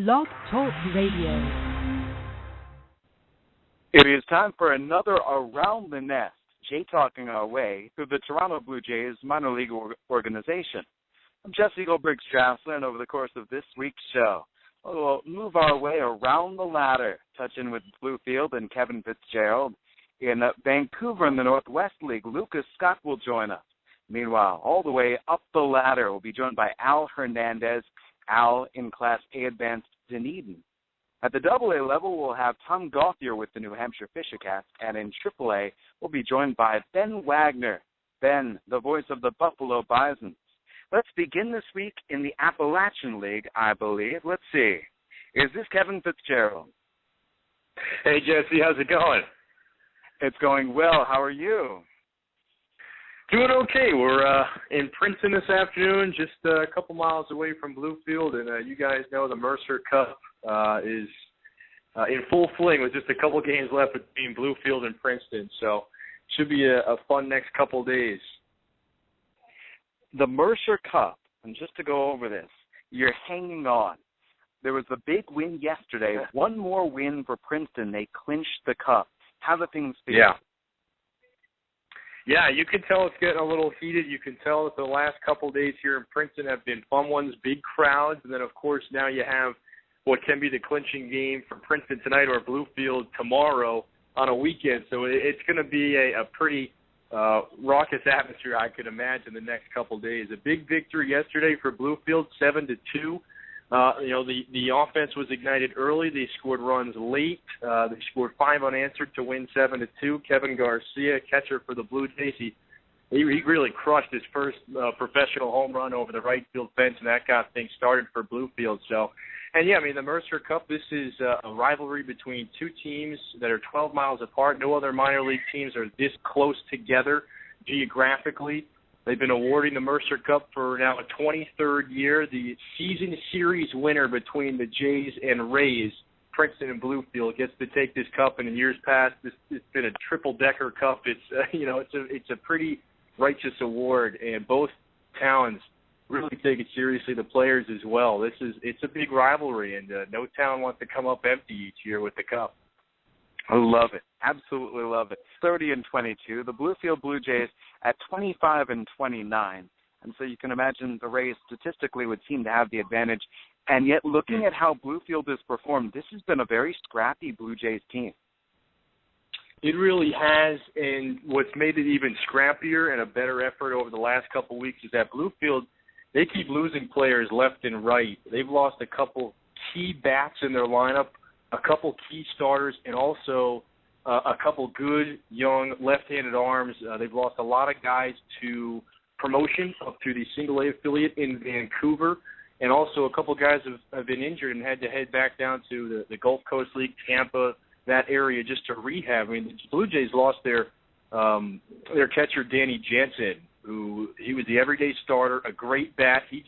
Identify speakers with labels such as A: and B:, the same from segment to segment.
A: Blog Talk Radio.
B: It is time for another Around the Nest, Jay-talking our way through the Toronto Blue Jays minor league organization. I'm Jesse Goldberg-Strassler, and over the course of this week's show, we'll move our way around the ladder, touching with Bluefield and Kevin Fitzgerald. In Vancouver in the Northwest League, Lucas Scott will join us. Meanwhile, all the way up the ladder, we'll be joined by Al Hernandez, Al in Class A Advanced Dunedin. At the AA level, we'll have Tom Gauthier with the New Hampshire Fisher Cats, and in AAA, we'll be joined by Ben Wagner, Ben, the voice of the Buffalo Bisons. Let's begin this week in the Appalachian League, I believe. Let's see. Is this Kevin Fitzgerald?
C: Hey, Jesse, how's it going?
B: It's going well. How are you?
C: Doing okay. We're in Princeton this afternoon, just a couple miles away from Bluefield, and you guys know the Mercer Cup is in full fling with just a couple games left between Bluefield and Princeton, so should be a fun next couple days.
B: The Mercer Cup, and just to go over this, you're hanging on. There was a big win yesterday. One more win for Princeton. They clinched the cup. How do things feel?
C: Yeah, you can tell it's getting a little heated. You can tell that the last couple days here in Princeton have been fun ones, big crowds, and then, of course, now you have what can be the clinching game for Princeton tonight or Bluefield tomorrow on a weekend. So it's going to be a pretty raucous atmosphere, I could imagine, the next couple days. A big victory yesterday for Bluefield, 7-2. The offense was ignited early. They scored runs late. They scored 5 unanswered to win 7-2. Kevin Garcia, catcher for the Blue Jays, he really crushed his first professional home run over the right field fence, and that got things started for Bluefield. So, and yeah, I mean, the Mercer Cup, this is a rivalry between two teams that are 12 miles apart. No other minor league teams are this close together geographically. They've been awarding the Mercer Cup for now a 23rd year. The season series winner between the Jays and Rays, Princeton and Bluefield, gets to take this cup. And in years past, it's been a triple-decker cup. It's a pretty righteous award, and both towns really take it seriously. The players as well. It's a big rivalry, and no town wants to come up empty each year with the cup.
B: I love it. Absolutely love it. 30-22. The Bluefield Blue Jays at 25-29. And so you can imagine the Rays statistically would seem to have the advantage. And yet, looking at how Bluefield has performed, this has been a very scrappy Blue Jays team.
C: It really has, and what's made it even scrappier and a better effort over the last couple of weeks is that Bluefield, they keep losing players left and right. They've lost a couple key bats in their lineup, a couple key starters, and also a couple good, young, left-handed arms. They've lost a lot of guys to promotion up to the single-A affiliate in Vancouver, and also a couple guys have been injured and had to head back down to the Gulf Coast League, Tampa, that area, just to rehab. I mean, the Blue Jays lost their catcher, Danny Jansen, he was the everyday starter, a great bat. He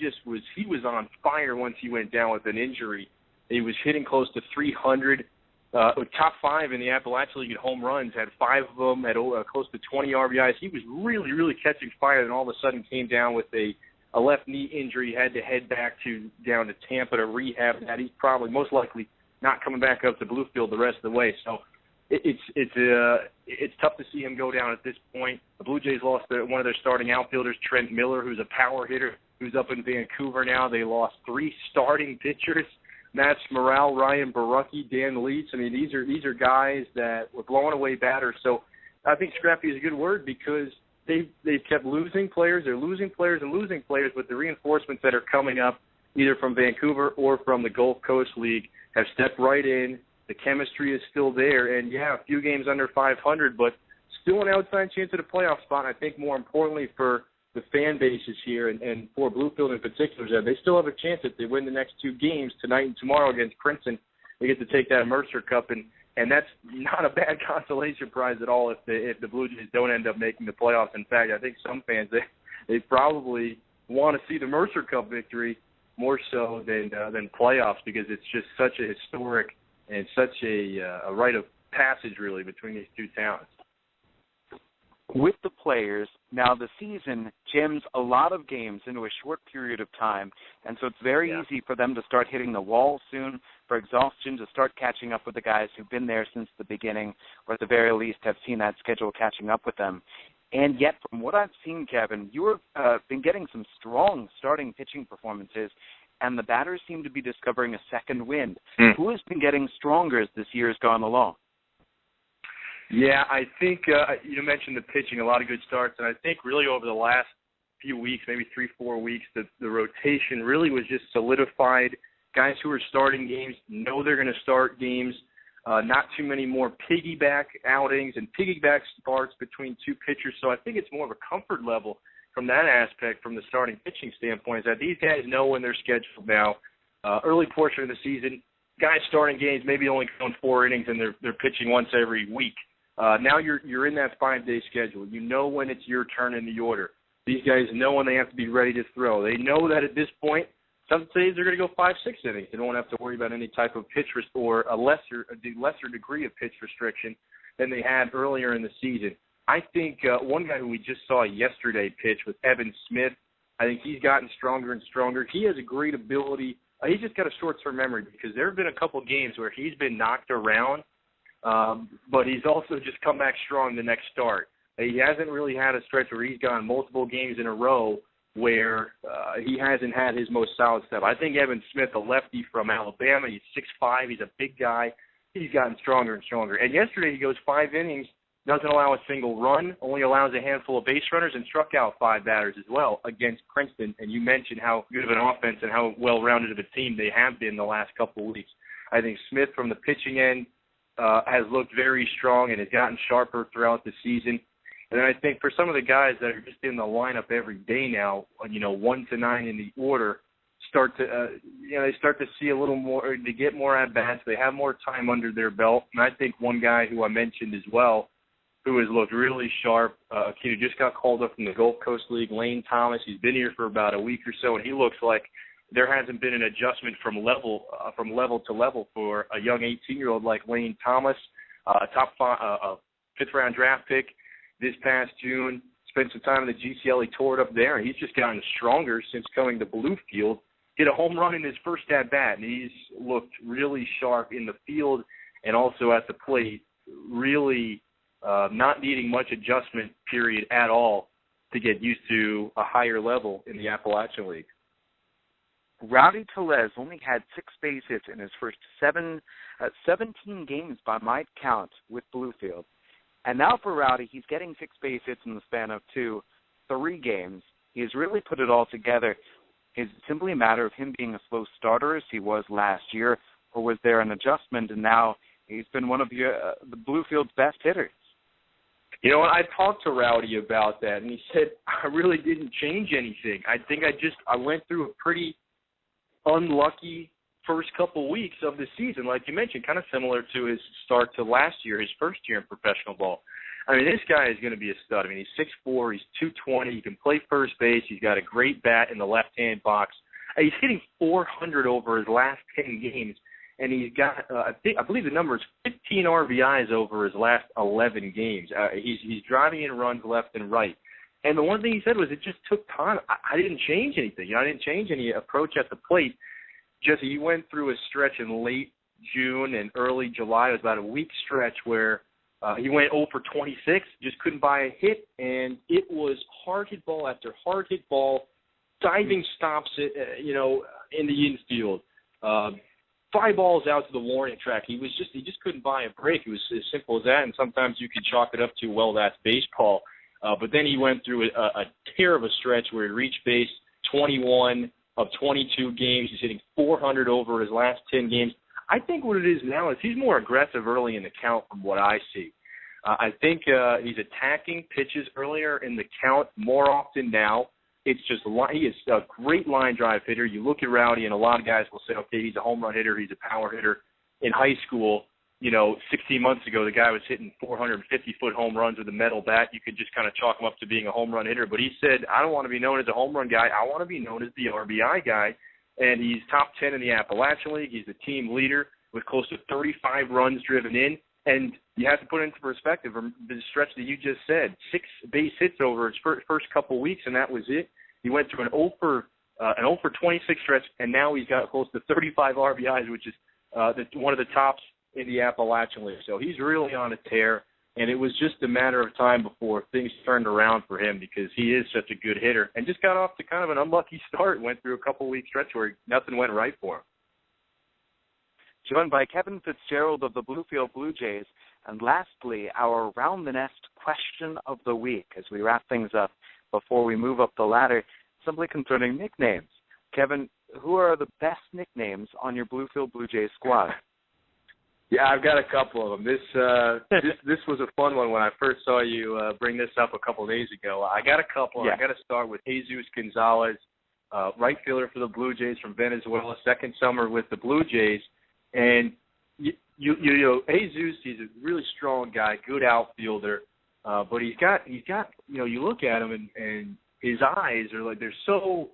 C: was on fire once he went down with an injury. He was hitting close to 300, top 5 in the Appalachian League at home runs, had 5 of them, had close to 20 RBIs. He was really, really catching fire, and all of a sudden came down with a left knee injury. He had to head back down to Tampa to rehab that. He's probably most likely not coming back up to Bluefield the rest of the way. So it's tough to see him go down at this point. The Blue Jays lost one of their starting outfielders, Trent Miller, who's a power hitter, who's up in Vancouver now. They lost 3 starting pitchers, Matt Morale, Ryan Barucki, Dan Leitz. I mean, these are guys that were blowing away batters. So I think scrappy is a good word because they've kept losing players. They're losing players and losing players, but the reinforcements that are coming up either from Vancouver or from the Gulf Coast League have stepped right in. The chemistry is still there. And, yeah, a few games under 500, but still an outside chance at a playoff spot. And I think more importantly for the fan bases here and for Bluefield in particular, they still have a chance if they win the next 2 games tonight and tomorrow against Princeton. They get to take that Mercer Cup, and that's not a bad consolation prize at all if the Blue Jays don't end up making the playoffs. In fact, I think some fans, they probably want to see the Mercer Cup victory more so than playoffs because it's just such a historic and such a rite of passage, really, between these two towns.
B: with the players, now the season jams a lot of games into a short period of time, and so it's very easy for them to start hitting the wall soon, for exhaustion, to start catching up with the guys who've been there since the beginning, or at the very least have seen that schedule catching up with them. And yet, from what I've seen, Kevin, you've been getting some strong starting pitching performances, and the batters seem to be discovering a second wind. Who has been getting stronger as this year has gone along?
C: Yeah, I think you mentioned the pitching, a lot of good starts, and I think really over the last few weeks, maybe 3-4 weeks, the rotation really was just solidified. Guys who are starting games know they're going to start games. Not too many more piggyback outings and piggyback starts between two pitchers, so I think it's more of a comfort level from that aspect, from the starting pitching standpoint, is that these guys know when they're scheduled now. Early portion of the season, guys starting games maybe only going 4 innings and they're pitching once every week. Now you're in that 5-day schedule. You know when it's your turn in the order. These guys know when they have to be ready to throw. They know that at this point, some days they're going to go 5-6 innings. They don't have to worry about any type of pitch or a lesser degree of pitch restriction than they had earlier in the season. I think one guy who we just saw yesterday pitch was Evan Smith. I think he's gotten stronger and stronger. He has a great ability. He's just got a short-term memory because there have been a couple games where he's been knocked around, but he's also just come back strong the next start. He hasn't really had a stretch where he's gone multiple games in a row where he hasn't had his most solid step. I think Evan Smith, a lefty from Alabama, he's 6'5", he's a big guy. He's gotten stronger and stronger. And yesterday he goes 5 innings, doesn't allow a single run, only allows a handful of base runners, and struck out 5 batters as well against Princeton. And you mentioned how good of an offense and how well-rounded of a team they have been the last couple of weeks. I think Smith from the pitching end has looked very strong and has gotten sharper throughout the season. And I think for some of the guys that are just in the lineup every day now, 1 to 9 in the order, they start to see a little more, to get more at-bats. They have more time under their belt. And I think one guy who I mentioned as well, who has looked really sharp, a kid who just got called up from the Gulf Coast League, Lane Thomas. He's been here for about a week or so, and he looks like there hasn't been an adjustment from level to level for a young 18-year-old like Lane Thomas, fifth-round draft pick this past June. Spent some time in the GCL. He tore it up there, and he's just gotten stronger since coming to Bluefield. Hit a home run in his first at-bat, and he's looked really sharp in the field and also at the plate, really not needing much adjustment period at all to get used to a higher level in the Appalachian League.
B: Rowdy Tellez only had 6 base hits in his first 17 games by my count with Bluefield. And now for Rowdy, he's getting 6 base hits in the span of 3 games. He has really put it all together. Is it simply a matter of him being a slow starter as he was last year, or was there an adjustment and now he's been one of the Bluefield's best hitters?
C: You know what, I talked to Rowdy about that, and he said, I really didn't change anything. I think I went through a pretty unlucky first couple weeks of the season, like you mentioned, kind of similar to his start to last year, his first year in professional ball. I mean, this guy is going to be a stud. I mean, he's 6'4", he's 220, he can play first base, he's got a great bat in the left-hand box. He's hitting 400 over his last 10 games, and he's got, I believe the number is 15 RBIs over his last 11 games. He's driving in runs left and right. And the one thing he said was it just took time. I didn't change anything. I didn't change any approach at the plate. Just he went through a stretch in late June and early July. It was about a week stretch where he went 0 for 26, just couldn't buy a hit, and it was hard hit ball after hard hit ball, diving stops, in the infield. 5 balls out to the warning track. He just couldn't buy a break. It was as simple as that, and sometimes you could chalk it up to, well, that's baseball. But then he went through a tear of a stretch where he reached base 21 of 22 games. He's hitting 400 over his last 10 games. I think what it is now is he's more aggressive early in the count from what I see. I think he's attacking pitches earlier in the count more often now. It's just he is a great line drive hitter. You look at Rowdy, and a lot of guys will say, okay, he's a home run hitter, he's a power hitter. In high school, 16 months ago, the guy was hitting 450-foot home runs with a metal bat. You could just kind of chalk him up to being a home run hitter. But he said, I don't want to be known as a home run guy. I want to be known as the RBI guy. And he's top 10 in the Appalachian League. He's the team leader with close to 35 runs driven in. And you have to put it into perspective. The stretch that you just said, 6 base hits over his first couple of weeks, and that was it. He went through an 0 for 26 stretch, and now he's got close to 35 RBIs, which is one of the tops in the Appalachian League. So he's really on a tear, and it was just a matter of time before things turned around for him because he is such a good hitter and just got off to kind of an unlucky start, went through a couple-week stretch where nothing went right for him.
B: Joined by Kevin Fitzgerald of the Bluefield Blue Jays. And lastly, our Round the Nest question of the week as we wrap things up before we move up the ladder, simply concerning nicknames. Kevin, who are the best nicknames on your Bluefield Blue Jays squad?
C: Yeah, I've got a couple of them. This was a fun one when I first saw you bring this up a couple of days ago. I got a couple. Yeah. I got to start with Jesus Gonzalez, right fielder for the Blue Jays from Venezuela, second summer with the Blue Jays. And you know, Jesus, he's a really strong guy, good outfielder, but he's got you look at him and his eyes are like they're so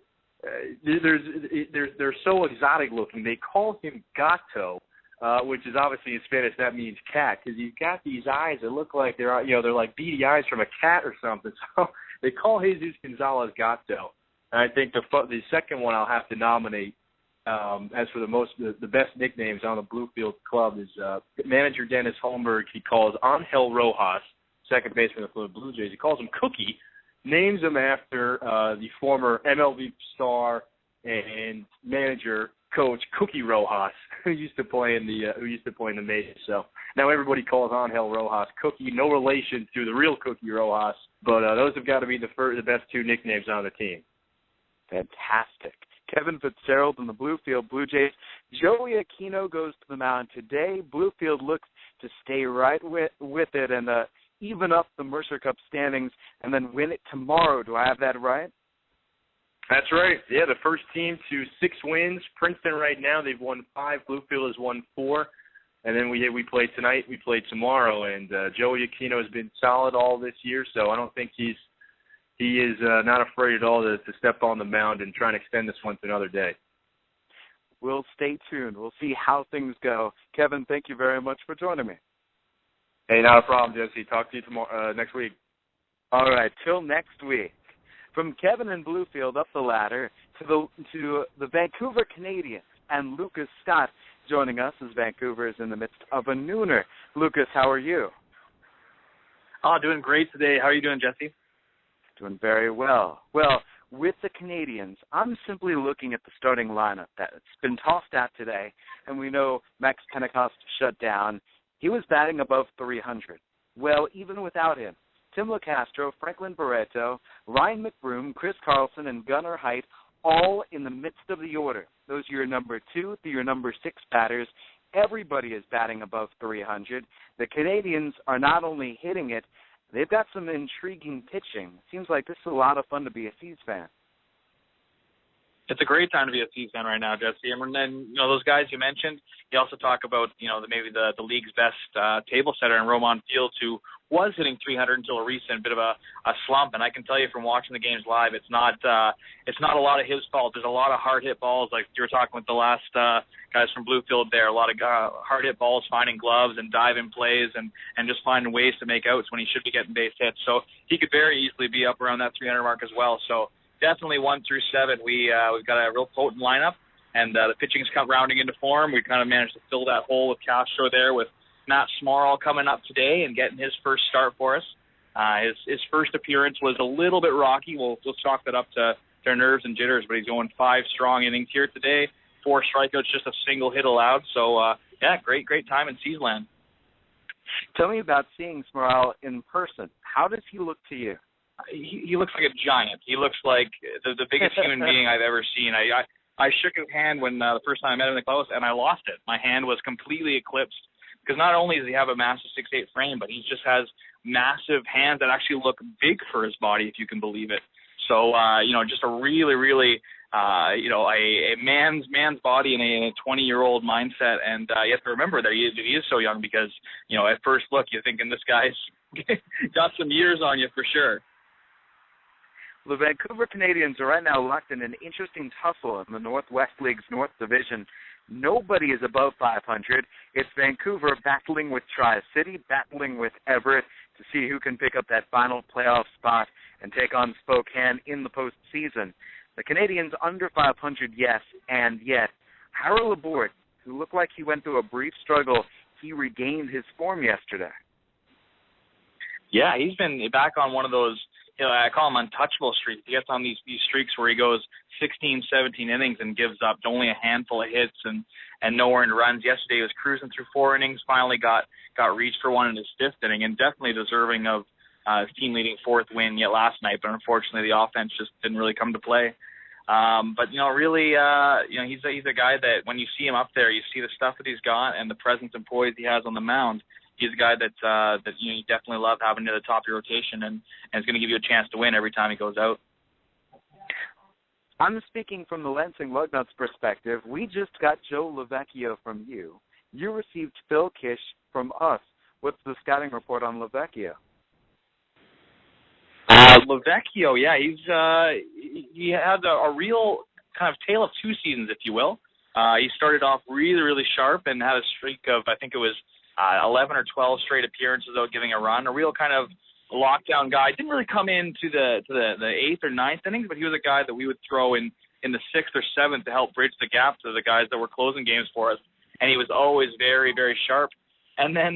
C: so exotic looking. They call him Gato, which is obviously in Spanish that means cat, because he's got these eyes that look like they're like beady eyes from a cat or something. So they call Jesus Gonzalez Gato. And I think the second one I'll have to nominate. As for the best nicknames on the Bluefield club is manager Dennis Holmberg. He calls Angel Rojas, second baseman for the Blue Jays. He calls him Cookie, names him after the former MLB star and manager coach Cookie Rojas, who used to play in the majors. So now everybody calls Angel Rojas Cookie. No relation to the real Cookie Rojas, but those have got to be the best 2 nicknames on the team.
B: Fantastic. Kevin Fitzgerald and the Bluefield Blue Jays. Joey Aquino goes to the mound today. Bluefield looks to stay right with it and even up the Mercer Cup standings and then win it tomorrow. Do I have that right?
C: That's right. Yeah, the first team to 6 wins. Princeton right now, they've won 5. Bluefield has won 4. And then we play tonight. We play tomorrow. And Joey Aquino has been solid all this year, so I don't think he is not afraid at all to step on the mound and try and extend this one to another day.
B: We'll stay tuned. We'll see how things go. Kevin, thank you very much for joining me.
C: Hey, not a problem, Jesse. Talk to you tomorrow, next week.
B: All right, till next week. From Kevin and Bluefield up the ladder to the Vancouver Canadians and Lucas Scott joining us as Vancouver is in the midst of a nooner. Lucas, how are you?
D: Oh, doing great today. How are you doing, Jesse?
B: Doing very well. Well, with the Canadians, I'm simply looking at the starting lineup that's been tossed out today, and we know Max Pentecost shut down. He was batting above 300. Well, even without him, Tim LaCastro, Franklin Barreto, Ryan McBroom, Chris Carlson, and Gunnar Heidt, all in the midst of the order. Those are your number 2 to your number 6 batters. Everybody is batting above 300. The Canadians are not only hitting it, they've got some intriguing pitching. Seems like this is a lot of fun to be a Seas fan.
D: It's a great time to be a Seas fan right now, Jesse. And then, those guys you mentioned, you also talk about, maybe the league's best table setter in Roman Fields, who was hitting 300 until a recent bit of a slump. And I can tell you from watching the games live, it's not a lot of his fault. There's a lot of hard hit balls, like you were talking with the last guys from Bluefield there. A lot of hard hit balls, finding gloves and diving plays, and just finding ways to make outs when he should be getting base hits. So he could very easily be up around that 300 mark as well. So definitely 1 through 7, we've got a real potent lineup, and the pitching's come rounding into form. We kind of managed to fill that hole with Castro there, with Matt Smorrell coming up today and getting his first start for us. His first appearance was a little bit rocky. We'll chalk that up to their nerves and jitters, but he's going 5 strong innings here today, 4 strikeouts, just a single hit allowed. So, great time in Seasland.
B: Tell me about seeing Smorrell in person. How does he look to you?
D: He looks like a giant. He looks like the biggest human being I've ever seen. I shook his hand when the first time I met him in the clubhouse, and I lost it. My hand was completely eclipsed, because not only does he have a massive 6'8" frame, but he just has massive hands that actually look big for his body, if you can believe it. So, just a really, really, a man's body in a 20-year-old mindset. And you have to remember that he is so young, because, at first look, you're thinking this guy's got some years on you for sure.
B: The Vancouver Canadians are right now locked in an interesting tussle in the Northwest League's North Division. Nobody is above 500. It's Vancouver battling with Tri-City, battling with Everett to see who can pick up that final playoff spot and take on Spokane in the postseason. The Canadians under 500, yes, and yet Harold Laborde, who looked like he went through a brief struggle, he regained his form yesterday.
D: Yeah, he's been back on one of those, I call him untouchable streaks. He gets on these streaks where he goes 16, 17 innings and gives up only a handful of hits and no earned runs. Yesterday he was cruising through 4 innings, finally got reached for one in his 5th inning, and definitely deserving of his team-leading 4th win yet last night, but unfortunately the offense just didn't really come to play. But really, he's a guy that when you see him up there, you see the stuff that he's got and the presence and poise he has on the mound. He's a guy that you definitely love having near the top of your rotation, and is going to give you a chance to win every time he goes out.
B: I'm speaking from the Lansing Lugnuts perspective. We just got Joe Lavecchio from you. You received Phil Kish from us. What's the scouting report on Lavecchio?
D: Lavecchio, yeah, he had a real kind of tale of 2 seasons, if you will. He started off really, really sharp and had a streak of, I think it was 11 or 12 straight appearances without giving a run. A real kind of lockdown guy. Didn't really come into the 8th or 9th innings, but he was a guy that we would throw in the 6th or 7th to help bridge the gap to the guys that were closing games for us. And he was always very, very sharp. And then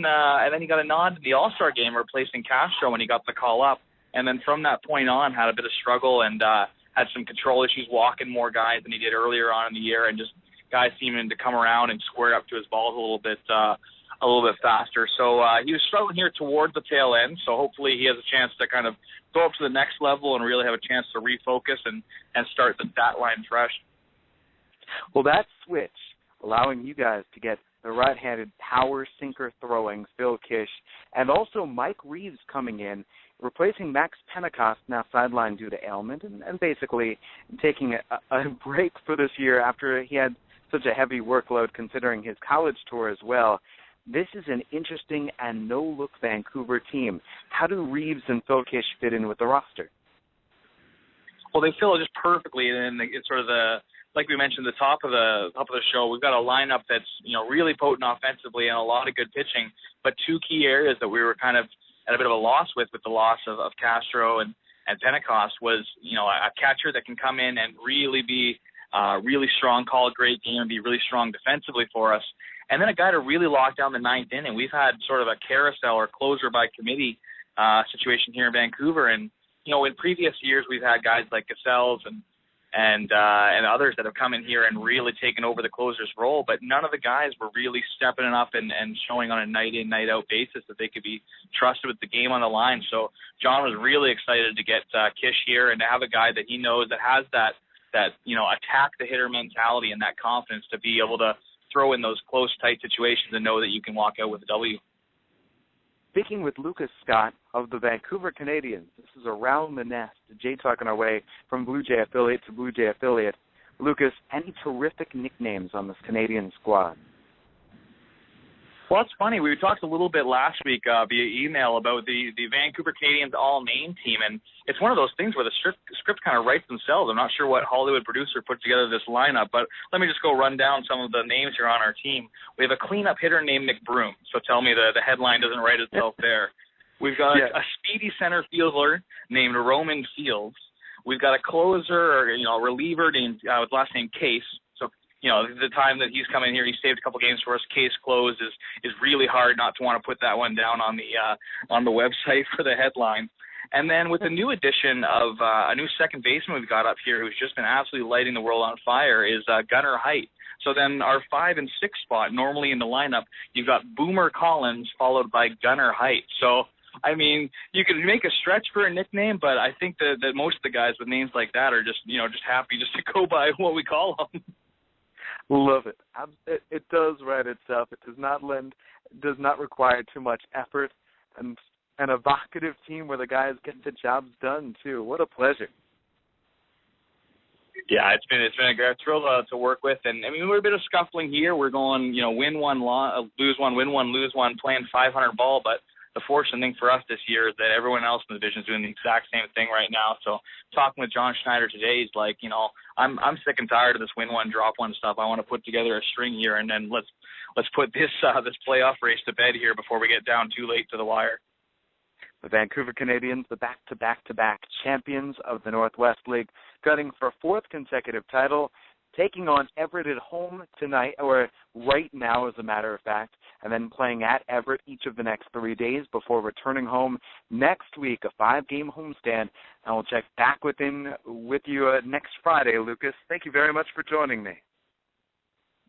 D: he got a nod to the All-Star game replacing Castro when he got the call up. And then from that point on, had a bit of struggle and had some control issues, walking more guys than he did earlier on in the year, and just guys seeming to come around and square up to his balls a little bit faster. So he was struggling here towards the tail end, so hopefully he has a chance to kind of go up to the next level and really have a chance to refocus and start the stat line fresh.
B: Well, that switch, allowing you guys to get the right-handed power sinker throwing Phil Kish, and also Mike Reeves coming in, replacing Max Pentecost, now sidelined due to ailment, and basically taking a break for this year after he had such a heavy workload considering his college tour as well. This is an interesting and no-look Vancouver team. How do Reeves and Phil Kish fit in with the roster?
D: Well, they fill it just perfectly, and it's sort of like we mentioned, the top of the show. We've got a lineup that's really potent offensively and a lot of good pitching, but 2 key areas that we were kind of at a bit of a loss with the loss of Castro and Pentecost was a catcher that can come in and really be really strong, call a great game, and be really strong defensively for us. And then a guy to really lock down the 9th inning. We've had sort of a carousel or closer by committee situation here in Vancouver. And, in previous years we've had guys like Gasels and others that have come in here and really taken over the closer's role. But none of the guys were really stepping it up and showing on a night-in, night-out basis that they could be trusted with the game on the line. So John was really excited to get Kish here and to have a guy that he knows that has that attack the hitter mentality and that confidence to be able to throw in those close, tight situations and know that you can walk out with a W.
B: Speaking with Lucas Scott of the Vancouver Canadians, this is Around the Nest, Jay talking our way from Blue Jay affiliate to Blue Jay affiliate. Lucas, any terrific nicknames on this Canadian squad?
D: Well, it's funny. We talked a little bit last week via email about the Vancouver Canadians all-name team, and it's one of those things where the script kind of writes themselves. I'm not sure what Hollywood producer put together this lineup, but let me just go run down some of the names here on our team. We have a cleanup hitter named McBroom, so tell me the headline doesn't write itself there. We've got a speedy center fielder named Roman Fields. We've got a closer or a reliever named with last name Case. The time that he's come in here, he saved a couple games for us. Case closed is really hard not to want to put that one down on the website for the headline. And then with a new addition of a new second baseman we've got up here who's just been absolutely lighting the world on fire is Gunnar Heidt. So then our 5 and 6 spot, normally in the lineup, you've got Boomer Collins followed by Gunnar Heidt. So, I mean, you can make a stretch for a nickname, but I think that most of the guys with names like that are just happy just to go by what we call them.
B: Love it. It does write itself. It does not require too much effort, and an evocative team where the guys get the jobs done too. What a pleasure. Yeah,
D: it's been a great thrill to work with, and I mean we're a bit of scuffling here. We're going win one, lose one, win one, lose one, playing 500 ball, but the fortunate thing for us this year is that everyone else in the division is doing the exact same thing right now. So talking with John Schneider today, he's like, I'm sick and tired of this win one, drop one stuff. I want to put together a string here, and then let's put this playoff race to bed here before we get down too late to the wire.
B: The Vancouver Canadians, the back-to-back champions of the Northwest League, gunning for a fourth consecutive title, taking on Everett at home tonight, or right now as a matter of fact, and then playing at Everett each of the next 3 days before returning home next week, a 5-game homestand. And we'll check back with you next Friday, Lucas. Thank you very much for joining me.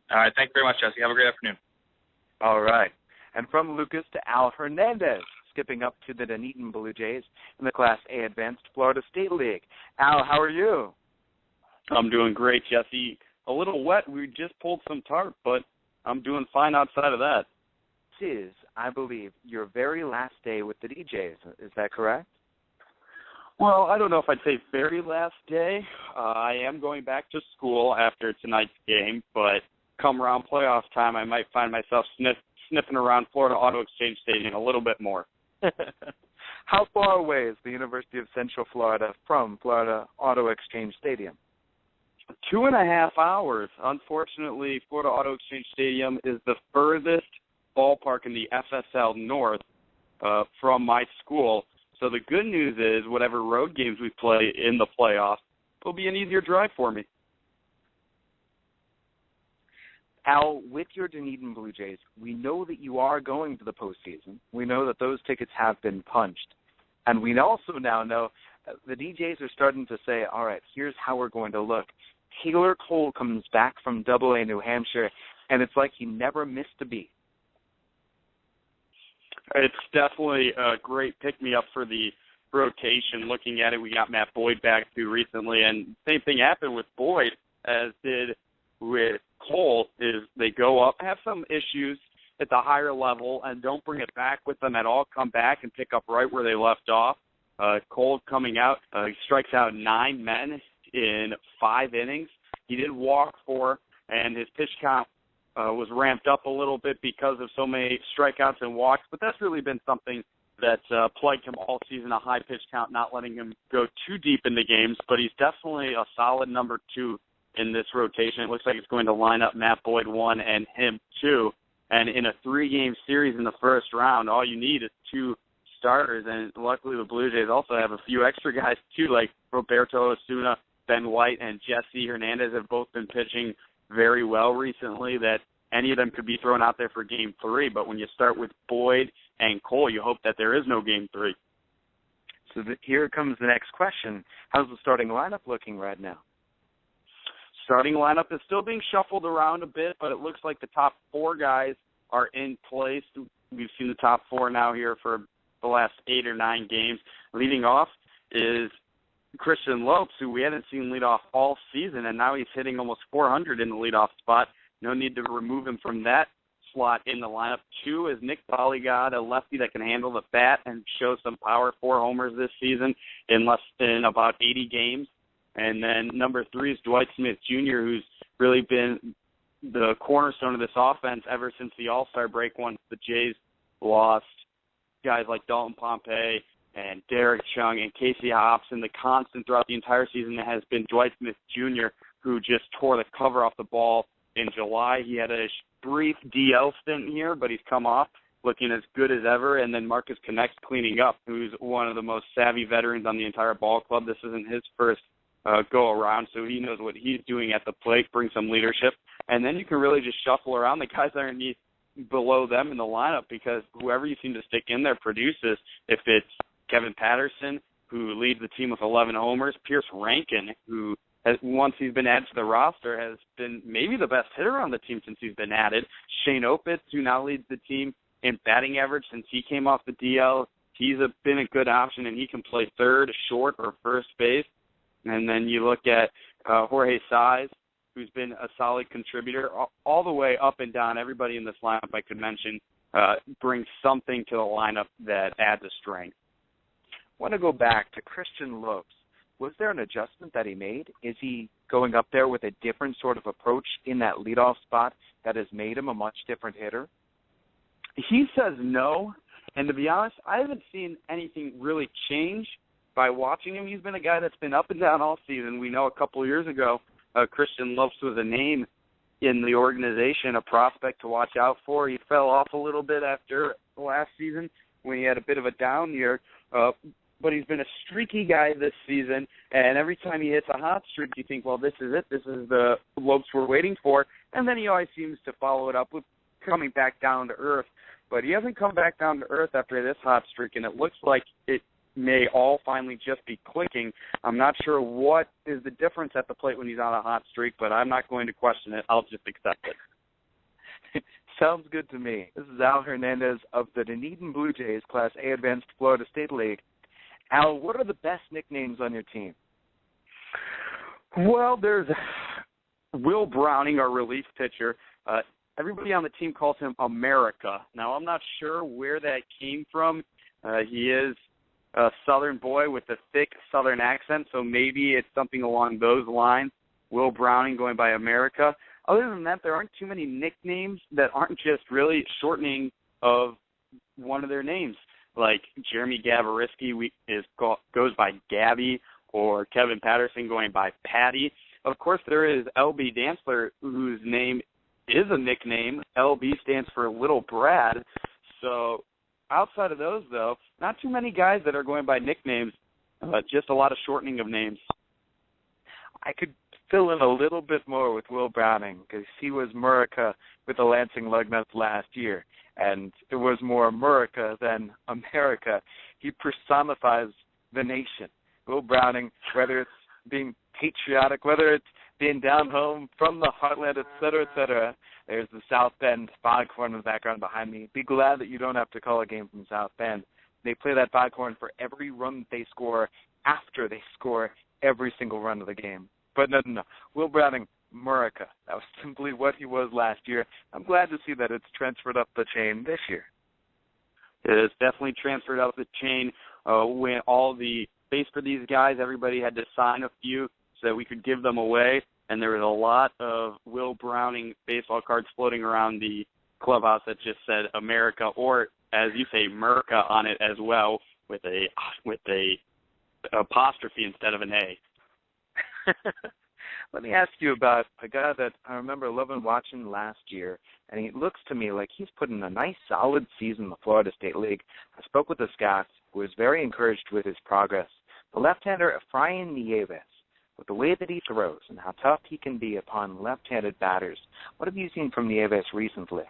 D: All right, thank you very much, Jesse. Have a great afternoon.
B: All right. And from Lucas to Al Hernandez, skipping up to the Dunedin Blue Jays in the Class A Advanced Florida State League. Al, how are you?
E: I'm doing great, Jesse. A little wet. We just pulled some tarp, but I'm doing fine outside of that.
B: This is, I believe, your very last day with the DJs. Is that correct?
E: Well, I don't know if I'd say very last day. I am going back to school after tonight's game, but come around playoff time, I might find myself sniffing around Florida Auto Exchange Stadium a little bit more.
B: How far away is the University of Central Florida from Florida Auto Exchange Stadium?
E: 2.5 hours. Unfortunately, Florida Auto Exchange Stadium is the furthest ballpark in the FSL North from my school. So the good news is whatever road games we play in the playoffs will be an easier drive for me.
B: Al, with your Dunedin Blue Jays, we know that you are going to the postseason. We know that those tickets have been punched. And we also now know that the DJs are starting to say, all right, here's how we're going to look. Taylor Cole comes back from AA New Hampshire, and it's like he never missed a beat.
E: It's definitely a great pick-me-up for the rotation. Looking at it, we got Matt Boyd back too recently, and same thing happened with Boyd as did with Cole, is they go up, have some issues at the higher level, and don't bring it back with them at all, come back and pick up right where they left off. Cole coming out, he strikes out 9 men in 5 innings. He did walk 4, and his pitch count was ramped up a little bit because of so many strikeouts and walks, but that's really been something that's plagued him all season, a high pitch count, not letting him go too deep in the games, but he's definitely a solid number 2 in this rotation. It looks like it's going to line up Matt Boyd 1 and him 2, and in a 3-game series in the first round, all you need is 2 starters, and luckily the Blue Jays also have a few extra guys too, like Roberto Osuna, Ben White, and Jesse Hernandez have both been pitching very well recently, that any of them could be thrown out there for Game 3, but when you start with Boyd and Cole, you hope that there is no Game 3.
B: So here comes the next question. How's the starting lineup looking right now?
E: Starting lineup is still being shuffled around a bit, but it looks like the top 4 guys are in place. We've seen the top 4 now here for the last 8 or 9 games. Leading off is Christian Lopes, who we hadn't seen lead off all season, and now he's hitting almost 400 in the leadoff spot. No need to remove him from that slot in the lineup. 2 is Nick Bolligod, a lefty that can handle the bat and show some power. 4 homers this season in less than about 80 games. And then number 3 is Dwight Smith Jr., who's really been the cornerstone of this offense ever since the All-Star break, once the Jays lost guys like Dalton Pompey and Derek Chung and Casey Hobson. The constant throughout the entire season has been Dwight Smith Jr., who just tore the cover off the ball in July. He had a brief DL stint here, but he's come off looking as good as ever. And then Marcus Connect's cleaning up, who's one of the most savvy veterans on the entire ball club. This isn't his first go-around, so he knows what he's doing at the plate, bring some leadership. And then you can really just shuffle around the guys underneath below them in the lineup, because whoever you seem to stick in there produces. If it's Kevin Patterson, who leads the team with 11 homers, Pierce Rankin, who has, once he's been added to the roster, has been maybe the best hitter on the team since he's been added. Shane Opitz, who now leads the team in batting average since he came off the DL. He's been a good option, and he can play third, short, or first base. And then you look at Jorge Saiz, who's been a solid contributor all the way up and down. Everybody in this lineup I could mention brings something to the lineup that adds a strength.
B: I want to go back to Christian Lopes. Was there an adjustment that he made? Is he going up there with a different sort of approach in that leadoff spot that has made him a much different hitter?
E: He says no. And to be honest, I haven't seen anything really change by watching him. He's been a guy that's been up and down all season. We know a couple of years ago, Christian Lopes was a name in the organization, a prospect to watch out for. He fell off a little bit after last season when he had a bit of a down year. But he's been a streaky guy this season, and every time he hits a hot streak, you think, well, this is it. This is the Lopes we're waiting for. And then he always seems to follow it up with coming back down to earth. But he hasn't come back down to earth after this hot streak, and it looks like it may all finally just be clicking. I'm not sure what is the difference at the plate when he's on a hot streak, but I'm not going to question it. I'll just accept it.
B: Sounds good to me. This is Al Hernandez of the Dunedin Blue Jays, Class A Advanced Florida State League. Al, what are the best nicknames on your team?
E: Well, there's Will Browning, our relief pitcher. Everybody on the team calls him America. Now, I'm not sure where that came from. He is a Southern boy with a thick Southern accent, so maybe it's something along those lines. Will Browning going by America. Other than that, there aren't too many nicknames that aren't just really shortening of one of their names. Like Jeremy Gaveriski goes by Gabby, or Kevin Patterson going by Patty. Of course, there is LB Dantzler, whose name is a nickname. LB stands for Little Brad. So outside of those, though, not too many guys that are going by nicknames, just a lot of shortening of names.
B: I could fill in a little bit more with Will Browning because he was Murica with the Lansing Lugnuts last year, and it was more Murica than America. He personifies the nation. Will Browning, whether it's being patriotic, whether it's being down home from the heartland, et cetera, there's the South Bend foghorn in the background behind me. Be glad that you don't have to call a game from South Bend. They play that foghorn for every run they score after they score every single run of the game. But no. Will Browning, Murica. That was simply what he was last year. I'm glad to see that it's transferred up the chain this year.
E: It has definitely transferred up the chain. When all the space for these guys, everybody had to sign a few so that we could give them away. And there was a lot of Will Browning baseball cards floating around the clubhouse that just said America, or as you say, Murica on it as well, with a apostrophe instead of an A.
B: Let me ask you about a guy that I remember loving watching last year, and it looks to me like he's put in a nice, solid season in the Florida State League. I spoke with a scout who was very encouraged with his progress. The left-hander Efrain Nieves, with the way that he throws and how tough he can be upon left-handed batters. What have you seen from Nieves recently?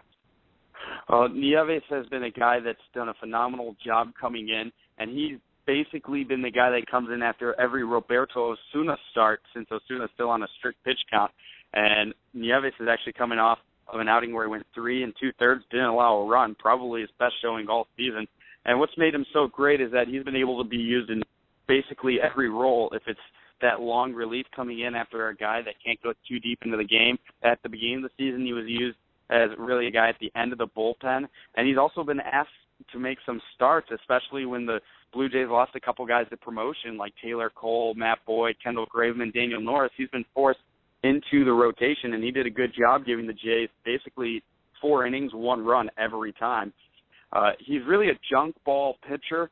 E: Nieves has been a guy that's done a phenomenal job coming in, and he's basically been the guy that comes in after every Roberto Osuna start, since Osuna's still on a strict pitch count. And Nieves is actually coming off of an outing where he went 3 2/3, didn't allow a run, probably his best showing all season. And what's made him so great is that he's been able to be used in basically every role. If it's that long relief coming in after a guy that can't go too deep into the game. At the beginning of the season, he was used as really a guy at the end of the bullpen. And he's also been asked to make some starts, especially when the Blue Jays lost a couple guys to promotion, like Taylor Cole, Matt Boyd, Kendall Graveman, Daniel Norris. He's been forced into the rotation, and he did a good job giving the Jays basically 4 innings, 1 run every time. He's really a junk ball pitcher.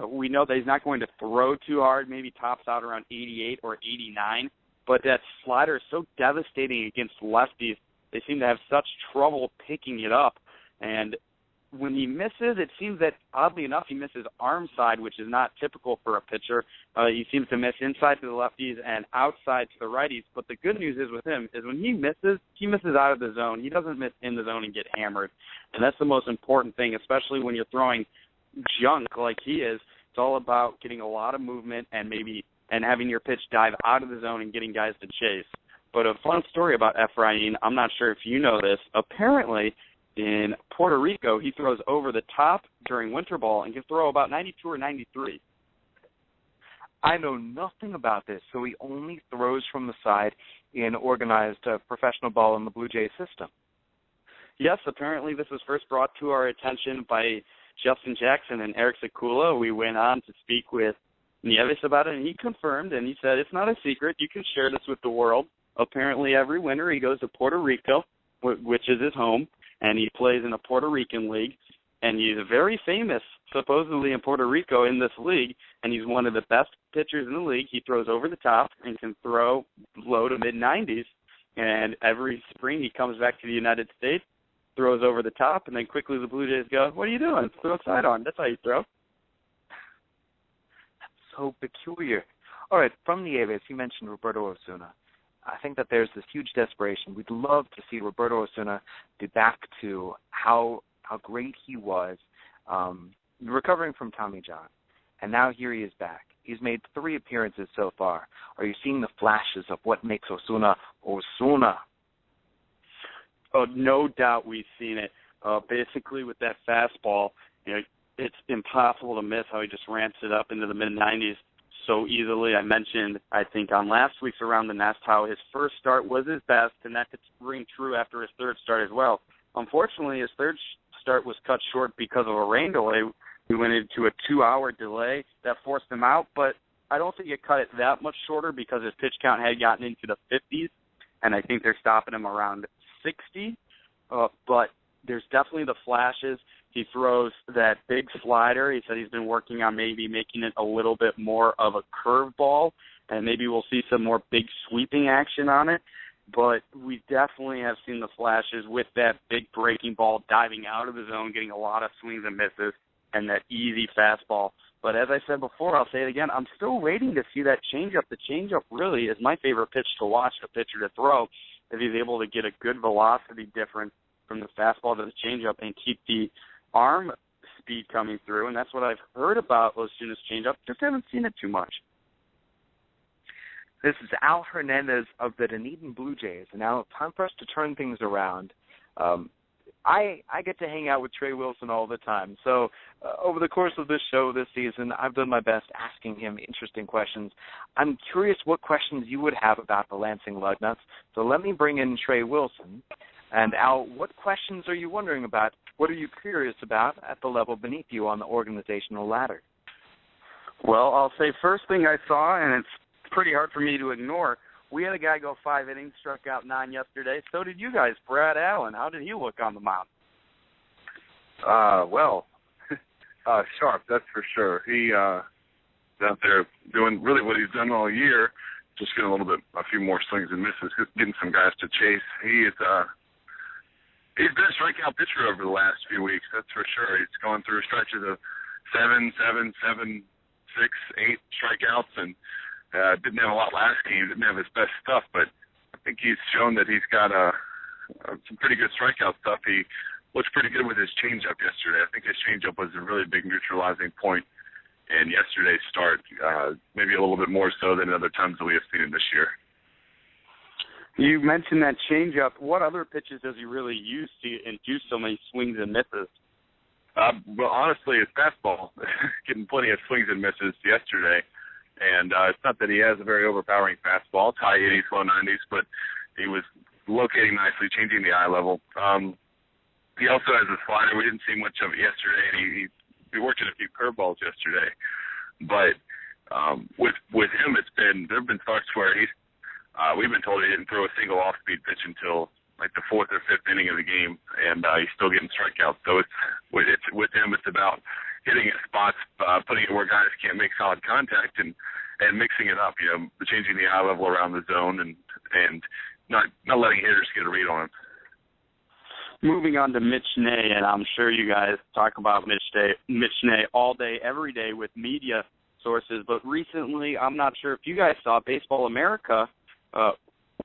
E: We know that he's not going to throw too hard, maybe tops out around 88 or 89, but that slider is so devastating against lefties. They seem to have such trouble picking it up, and when he misses, it seems that, oddly enough, he misses arm side, which is not typical for a pitcher. He seems to miss inside to the lefties and outside to the righties. But the good news is with him is when he misses out of the zone. He doesn't miss in the zone and get hammered. And that's the most important thing, especially when you're throwing junk like he is. It's all about getting a lot of movement and having your pitch dive out of the zone and getting guys to chase. But a fun story about Efrain, I'm not sure if you know this. Apparently, in Puerto Rico, he throws over the top during winter ball and can throw about 92 or 93.
B: I know nothing about this, so he only throws from the side in organized professional ball in the Blue Jays system.
E: Yes, apparently this was first brought to our attention by Justin Jackson and Eric Sekula. We went on to speak with Nieves about it, and he confirmed, and he said it's not a secret. You can share this with the world. Apparently every winter he goes to Puerto Rico, which is his home, and he plays in a Puerto Rican league. and he's very famous, supposedly in Puerto Rico in this league, and he's one of the best pitchers in the league. He throws over the top and can throw low to mid-90s, and every spring he comes back to the United States, throws over the top, and then quickly the Blue Jays go, "What are you doing? Throw it sidearm. That's how you throw."
F: That's so peculiar. All right, from the A's, you mentioned Roberto Osuna. I think that there's this huge desperation. We'd love to see Roberto Osuna get back to how great he was recovering from Tommy John. And now here he is back. He's made 3 appearances so far. Are you seeing the flashes of what makes Osuna Osuna?
E: Oh, no doubt we've seen it. Basically, with that fastball, it's impossible to miss how he just ramps it up into the mid-90s so easily. I mentioned, I think, on last week's Around the Nest how his first start was his best, and that could ring true after his third start as well. Unfortunately, his third start was cut short because of a rain delay. We went into a 2-hour delay that forced him out, but I don't think it cut it that much shorter because his pitch count had gotten into the 50s, and I think they're stopping him around 60. But there's definitely the flashes. He throws that big slider. He said he's been working on maybe making it a little bit more of a curveball, and maybe we'll see some more big sweeping action on it. But we definitely have seen the flashes with that big breaking ball diving out of the zone, getting a lot of swings and misses, and that easy fastball. But as I said before, I'll say it again, I'm still waiting to see that changeup. The changeup really is my favorite pitch to watch a pitcher to throw, if he's able to get a good velocity difference from the fastball to the changeup and keep the arm speed coming through. And that's what I've heard about Osuna's changeup. Just haven't seen it too much.
F: This is Al Hernandez of the Dunedin Blue Jays. And now time for us to turn things around. I get to hang out with Trey Wilson all the time. So over the course of this show this season, I've done my best asking him interesting questions. I'm curious what questions you would have about the Lansing Lugnuts. So let me bring in Trey Wilson. And Al, what questions are you wondering about? What are you curious about at the level beneath you on the organizational ladder?
E: Well, I'll say first thing I saw, and it's pretty hard for me to ignore, we had a guy go 5 innings, struck out 9 yesterday. So did you guys. Brad Allen, how did he look on the mound?
G: Sharp, that's for sure. He out there doing really what he's done all year, just getting a few more swings and misses, getting some guys to chase. He's been a strikeout pitcher over the last few weeks, that's for sure. He's gone through stretches of 7, 7, 7, 6, 8 strikeouts, and didn't have a lot last game, didn't have his best stuff, but I think he's shown that he's got some pretty good strikeout stuff. He looks pretty good with his changeup yesterday. I think his changeup was a really big neutralizing point in yesterday's start, maybe a little bit more so than other times that we have seen him this year.
E: You mentioned that changeup. What other pitches does he really use to induce so many swings and misses?
G: Well, honestly, his fastball, getting plenty of swings and misses yesterday. And it's not that he has a very overpowering fastball, it's high 80s, low 90s, but he was locating nicely, changing the eye level. He also has a slider. We didn't see much of it yesterday, and he worked at a few curveballs yesterday. But with him, there have been starts where we've been told he didn't throw a single off-speed pitch until like the 4th or 5th inning of the game, and he's still getting strikeouts. So with him, it's about hitting his spots, putting it where guys can't make solid contact, and mixing it up, changing the eye level around the zone, and not letting hitters get a read on him.
E: Moving on to Mitch Ney, and I'm sure you guys talk about Mitch Ney all day, every day with media sources, but recently, I'm not sure if you guys saw, Baseball America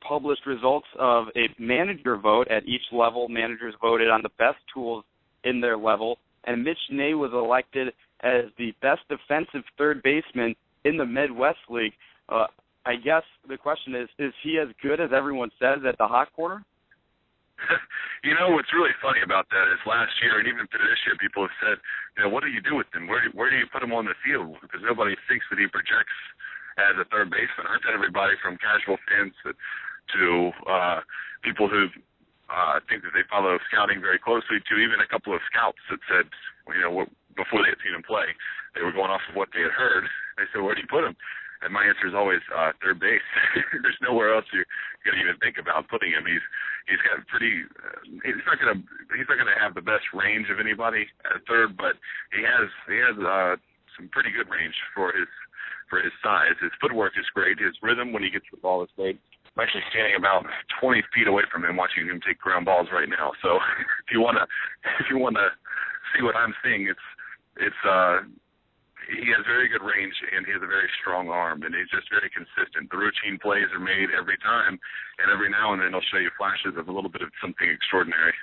E: published results of a manager vote at each level. Managers voted on the best tools in their level, and Mitch Ney was elected as the best defensive third baseman in the Midwest League. I guess the question is he as good as everyone says at the hot corner?
G: What's really funny about that is last year and even for this year, people have said, what do you do with him? Where do you put him on the field? Because nobody thinks that he projects as a third baseman. I've had everybody from casual fans to people who think that they follow scouting very closely to even a couple of scouts that said, before they had seen him play, they were going off of what they had heard. They said, where do you put him? And my answer is always third base. There's nowhere else you're going to even think about putting him. He's got he's not gonna have the best range of anybody at third, but he has some pretty good range for his size. His footwork is great. His rhythm when he gets the ball is great. I'm actually standing about 20 feet away from him watching him take ground balls right now. So if you wanna see what I'm seeing, it's he has very good range and he has a very strong arm, and he's just very consistent. The routine plays are made every time, and every now and then he'll show you flashes of a little bit of something extraordinary.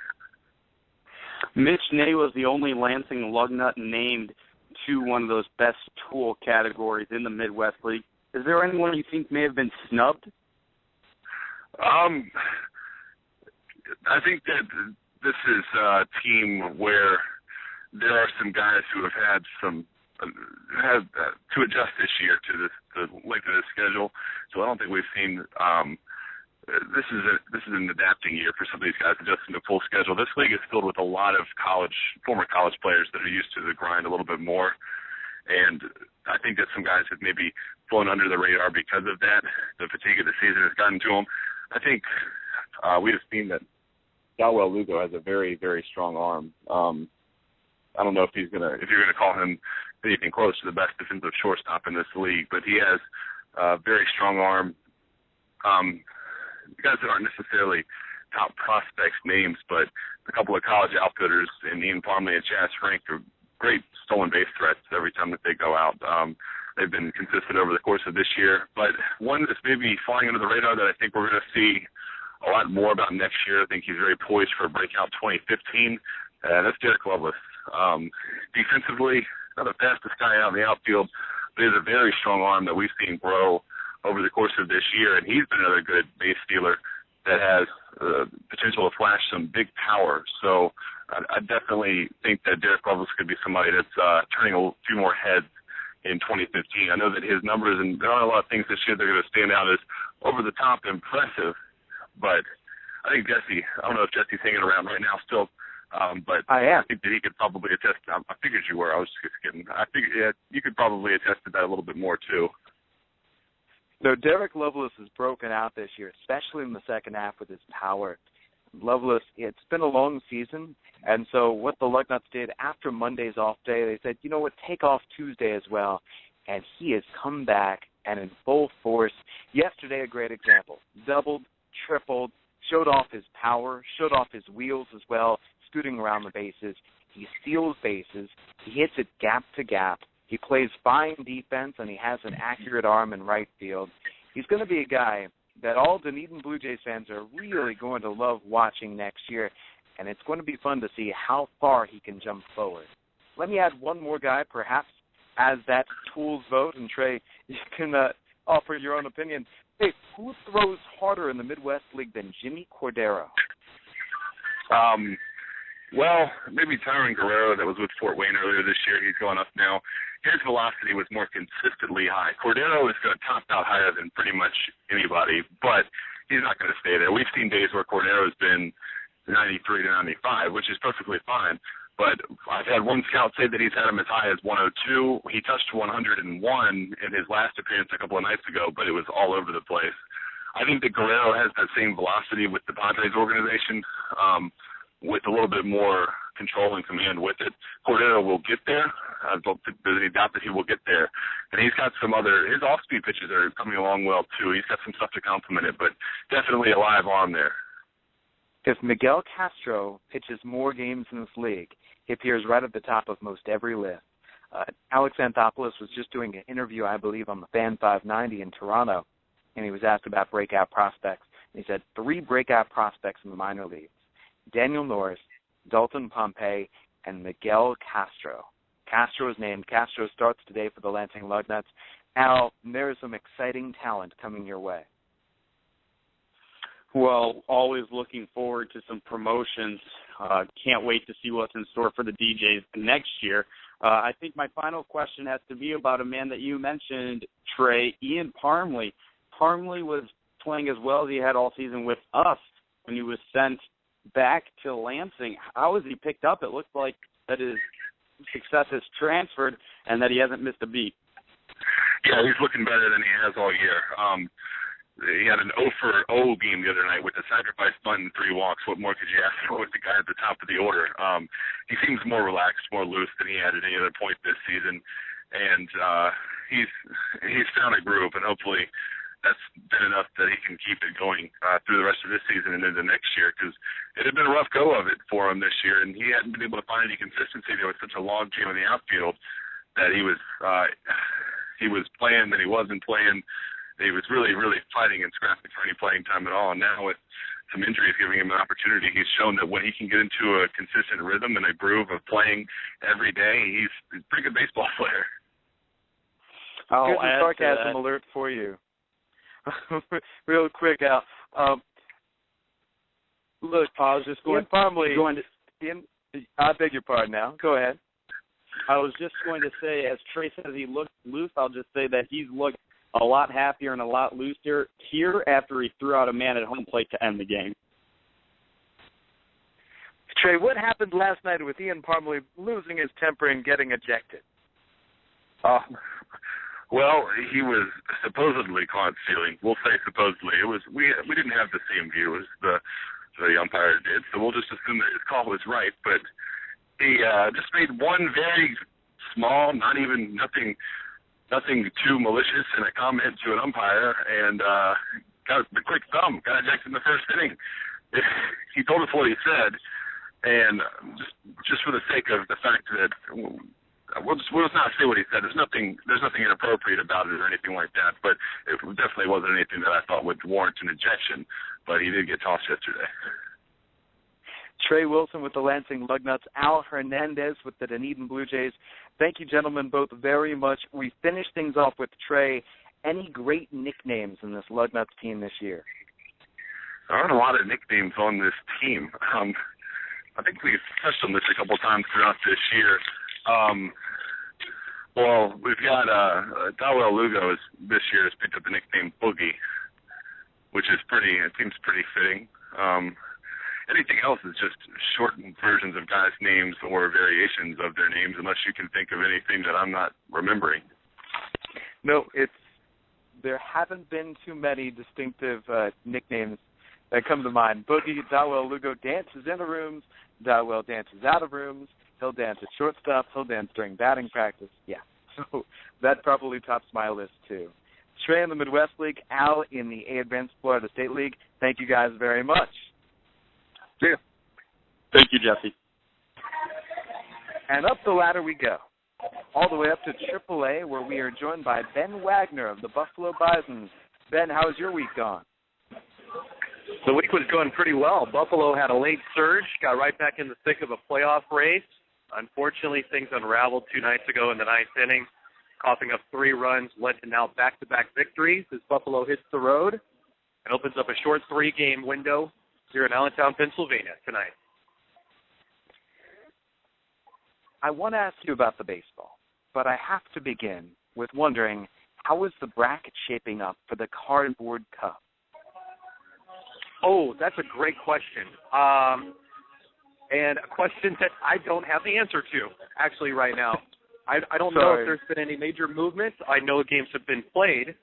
E: Mitch Ney was the only Lansing Lugnut named to one of those best tool categories in the Midwest League. Is there anyone you think may have been snubbed?
G: I think that this is a team where there are some guys who have had to adjust this year to the length of the schedule. So I don't think we've seen this is an adapting year for some of these guys adjusting to full schedule. This league is filled with a lot of former college players that are used to the grind a little bit more, and I think that some guys have maybe flown under the radar because of that. The fatigue of the season has gotten to them. I think we have seen that Galwell Lugo has a very, very strong arm. I don't know if you're gonna call him anything close to the best defensive shortstop in this league, but he has a very strong arm. Guys that aren't necessarily top prospects names, but a couple of college outfitters in Ian Parmley and Chaz Frank are great stolen base threats every time that they go out. They've been consistent over the course of this year, but one that's maybe flying under the radar that I think we're going to see a lot more about next year. I think he's very poised for a breakout 2015. That's Derek Lovelace. Defensively, not the fastest guy out in the outfield, but he has a very strong arm that we've seen grow over the course of this year, and he's been another good base stealer that has potential to flash some big power. So I definitely think that Derek Lovelace could be somebody that's turning a few more heads in 2015. I know that his numbers, and there aren't a lot of things this year that are going to stand out as over-the-top impressive, but I think Jesse, I don't know if Jesse's hanging around right now still, but I think that he could probably attest. I figured you were. I was just kidding. I figured you could probably attest to that a little bit more, too.
F: So Derek Lovelace has broken out this year, especially in the second half with his power. Lovelace, it's been a long season, and so what the Lugnuts did after Monday's off day, they said, you know what, take off Tuesday as well, and he has come back and in full force. Yesterday, a great example. Doubled, tripled, showed off his power, showed off his wheels as well, scooting around the bases. He steals bases. He hits it gap to gap. He plays fine defense, and he has an accurate arm in right field. He's going to be a guy that all Dunedin Blue Jays fans are really going to love watching next year, and it's going to be fun to see how far he can jump forward. Let me add one more guy, perhaps, as that tools vote, and Trey, you can offer your own opinion. Hey, who throws harder in the Midwest League than Jimmy Cordero?
G: Well, maybe Tyron Guerrero that was with Fort Wayne earlier this year. He's going up now. His velocity was more consistently high. Cordero is going to top out higher than pretty much anybody, but he's not going to stay there. We've seen days where Cordero's been 93 to 95, which is perfectly fine. But I've had one scout say that he's had him as high as 102. He touched 101 in his last appearance a couple of nights ago, but it was all over the place. I think that Guerrero has that same velocity with the Padres organization, with a little bit more control and command with it. Cordero will get there. I don't think there's any doubt that he will get there. And he's got his off-speed pitches are coming along well, too. He's got some stuff to complement it, but definitely a live arm there.
F: If Miguel Castro pitches more games in this league, he appears right at the top of most every list. Alex Anthopoulos was just doing an interview, I believe, on the Fan 590 in Toronto, and he was asked about breakout prospects. And he said 3 breakout prospects in the minor leagues: Daniel Norris, Dalton Pompey, and Miguel Castro. Castro is named. Castro starts today for the Lansing Lugnuts. Al, there is some exciting talent coming your way.
E: Well, always looking forward to some promotions. Can't wait to see what's in store for the DJs next year. I think my final question has to be about a man that you mentioned, Trey, Ian Parmley. Parmley was playing as well as he had all season with us when he was sent back to Lansing. How has he picked up? It looks like that his success has transferred and that he hasn't missed a beat.
G: Yeah, he's looking better than he has all year. He had an 0-for-0 game the other night with a sacrifice bunt and 3 walks. What more could you ask for with the guy at the top of the order? He seems more relaxed, more loose than he had at any other point this season, and he's found a groove, and hopefully that's been enough that he can keep it going through the rest of this season and into next year, because it had been a rough go of it for him this year, and he hadn't been able to find any consistency. There was such a log jam in the outfield that he was playing, then he wasn't playing. He was really, really fighting and scrapping for any playing time at all. And now with some injuries giving him an opportunity, he's shown that when he can get into a consistent rhythm and a groove of playing every day, he's a pretty good baseball player.
F: Here's a sarcasm alert for you. Real quick, Al. Look, I was just going I beg your pardon now. Go ahead.
E: I was just going to say, as Trey says he looked loose, I'll just say that he's looked a lot happier and a lot looser here after he threw out a man at home plate to end the game.
F: Trey, what happened last night with Ian Parmalee losing his temper and getting ejected?
G: Well, he was supposedly caught stealing. We'll say supposedly. It was we didn't have the same view as the umpire did, so we'll just assume that his call was right. But he just made one very small, nothing too malicious in a comment to an umpire, and got the quick thumb, got ejected in the first inning. He told us what he said, and just for the sake of the fact that we'll just not say what he said. There's nothing inappropriate about it or anything like that, but it definitely wasn't anything that I thought would warrant an ejection. But he did get tossed yesterday.
F: Trey Wilson with the Lansing Lugnuts, Al Hernandez with the Dunedin Blue Jays. Thank you, gentlemen, both very much. We finish things off with Trey. Any great nicknames in this Lugnuts team this year?
G: There aren't a lot of nicknames on this team. I think we've touched on this a couple times throughout this year. Well, we've got Dawel Lugo this year has picked up the nickname Boogie, which seems pretty fitting. Anything else is just shortened versions of guys' names or variations of their names, unless you can think of anything that I'm not remembering.
F: No, there haven't been too many distinctive nicknames that come to mind. Boogie, Dawel Lugo dances in the rooms, Dawel dances out of rooms, he'll dance at shortstop, he'll dance during batting practice. Yeah, so that probably tops my list too. Trey in the Midwest League, Al in the A-Adv Florida State League. Thank you guys very much.
G: Yeah.
E: Thank you, Jesse.
F: And up the ladder we go, all the way up to AAA, where we are joined by Ben Wagner of the Buffalo Bisons. Ben, how's your week gone?
C: The week was going pretty well. Buffalo had a late surge, got right back in the thick of a playoff race. Unfortunately, things unraveled 2 nights ago in the 9th inning, coughing up 3 runs, led to now back-to-back victories as Buffalo hits the road and opens up a short 3-game window here in Allentown, Pennsylvania tonight.
F: I want to ask you about the baseball, but I have to begin with wondering, how is the bracket shaping up for the Cardboard Cup?
C: Oh, that's a great question. And a question that I don't have the answer to, actually, right now. I don't know if there's been any major movement. I know games have been played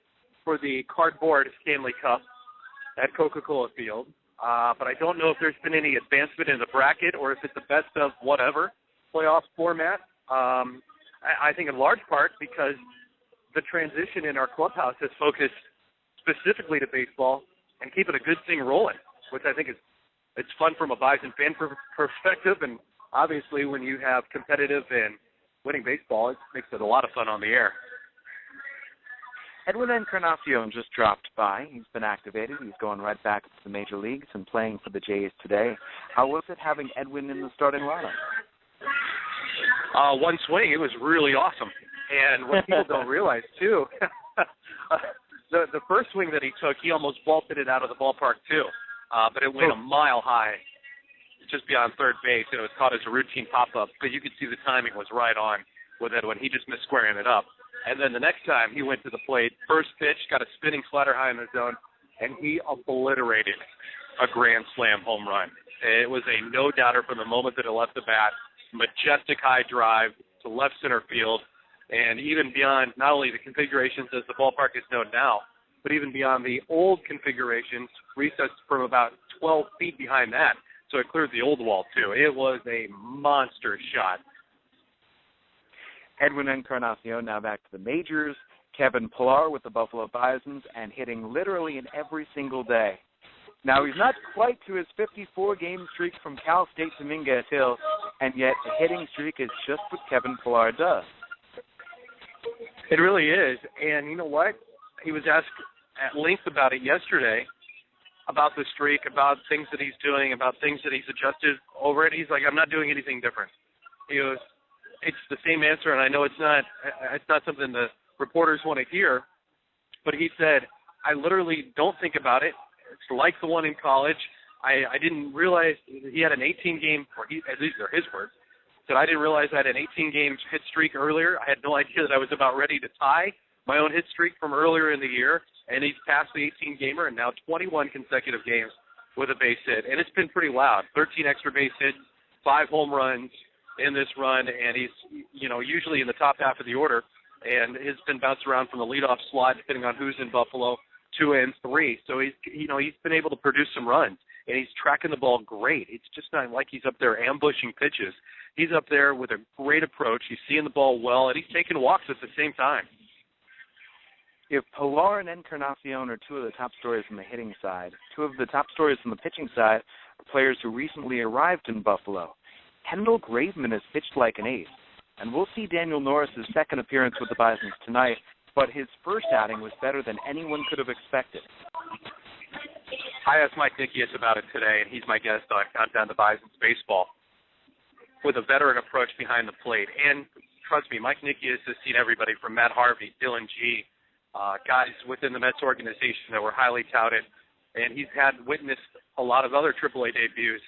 C: for the Cardboard Stanley Cup at Coca-Cola Field. But I don't know if there's been any advancement in the bracket or if it's the best of whatever playoff format. I think in large part because the transition in our clubhouse has focused specifically to baseball and keeping a good thing rolling, which I think it's fun from a Bison fan perspective. And obviously when you have competitive and winning baseball, it makes it a lot of fun on the air.
F: Edwin Encarnacion just dropped by. He's been activated. He's going right back to the major leagues and playing for the Jays today. How was it having Edwin in the starting lineup?
C: One swing, it was really awesome. And what people don't realize, too, the first swing that he took, he almost vaulted it out of the ballpark, too. But it went a mile high, just beyond third base, and it was caught as a routine pop-up. But you could see the timing was right on with Edwin. He just missed squaring it up. And then the next time he went to the plate, first pitch, got a spinning slider high in the zone, and he obliterated a grand slam home run. It was a no-doubter from the moment that it left the bat. Majestic high drive to left center field.
H: And even beyond not only the configurations as the ballpark is known now, but even beyond the old configurations, recessed from about 12 feet behind that. So it cleared the old wall, too. It was a monster shot.
F: Edwin Encarnacion now back to the majors. Kevin Pillar with the Buffalo Bisons and hitting literally in every single day. Now, he's not quite to his 54-game streak from Cal State to Mingus Hill, and yet the hitting streak is just what Kevin Pillar does.
H: It really is. And you know what? He was asked at length about it yesterday, about the streak, about things that he's doing, about things that he's adjusted over it. He's like, I'm not doing anything different. He goes, it's the same answer, and I know it's not something the reporters want to hear, but he said, I literally don't think about it. It's like the one in college. I didn't realize he had an 18-game, or at least they're his words, said I didn't realize I had an 18-game hit streak earlier. I had no idea that I was about ready to tie my own hit streak from earlier in the year, and he's passed the 18-gamer and now 21 consecutive games with a base hit. And it's been pretty loud. 13 extra base hits, 5 home runs in this run, and he's, usually in the top half of the order, and has been bounced around from the leadoff slot, depending on who's in Buffalo, 2 and 3. So he's been able to produce some runs, and he's tracking the ball great. It's just not like he's up there ambushing pitches. He's up there with a great approach. He's seeing the ball well, and he's taking walks at the same time.
F: If Pillar and Encarnacion are two of the top stories on the hitting side, two of the top stories on the pitching side are players who recently arrived in Buffalo. Kendall Graveman has pitched like an ace, and we'll see Daniel Norris' second appearance with the Bisons tonight, but his first outing was better than anyone could have expected.
H: I asked Mike Nikias about it today, and he's my guest on Countdown to Bisons Baseball, with a veteran approach behind the plate. And trust me, Mike Nikias has seen everybody from Matt Harvey, Dylan G., guys within the Mets organization that were highly touted, and he's witnessed a lot of other AAA debuts,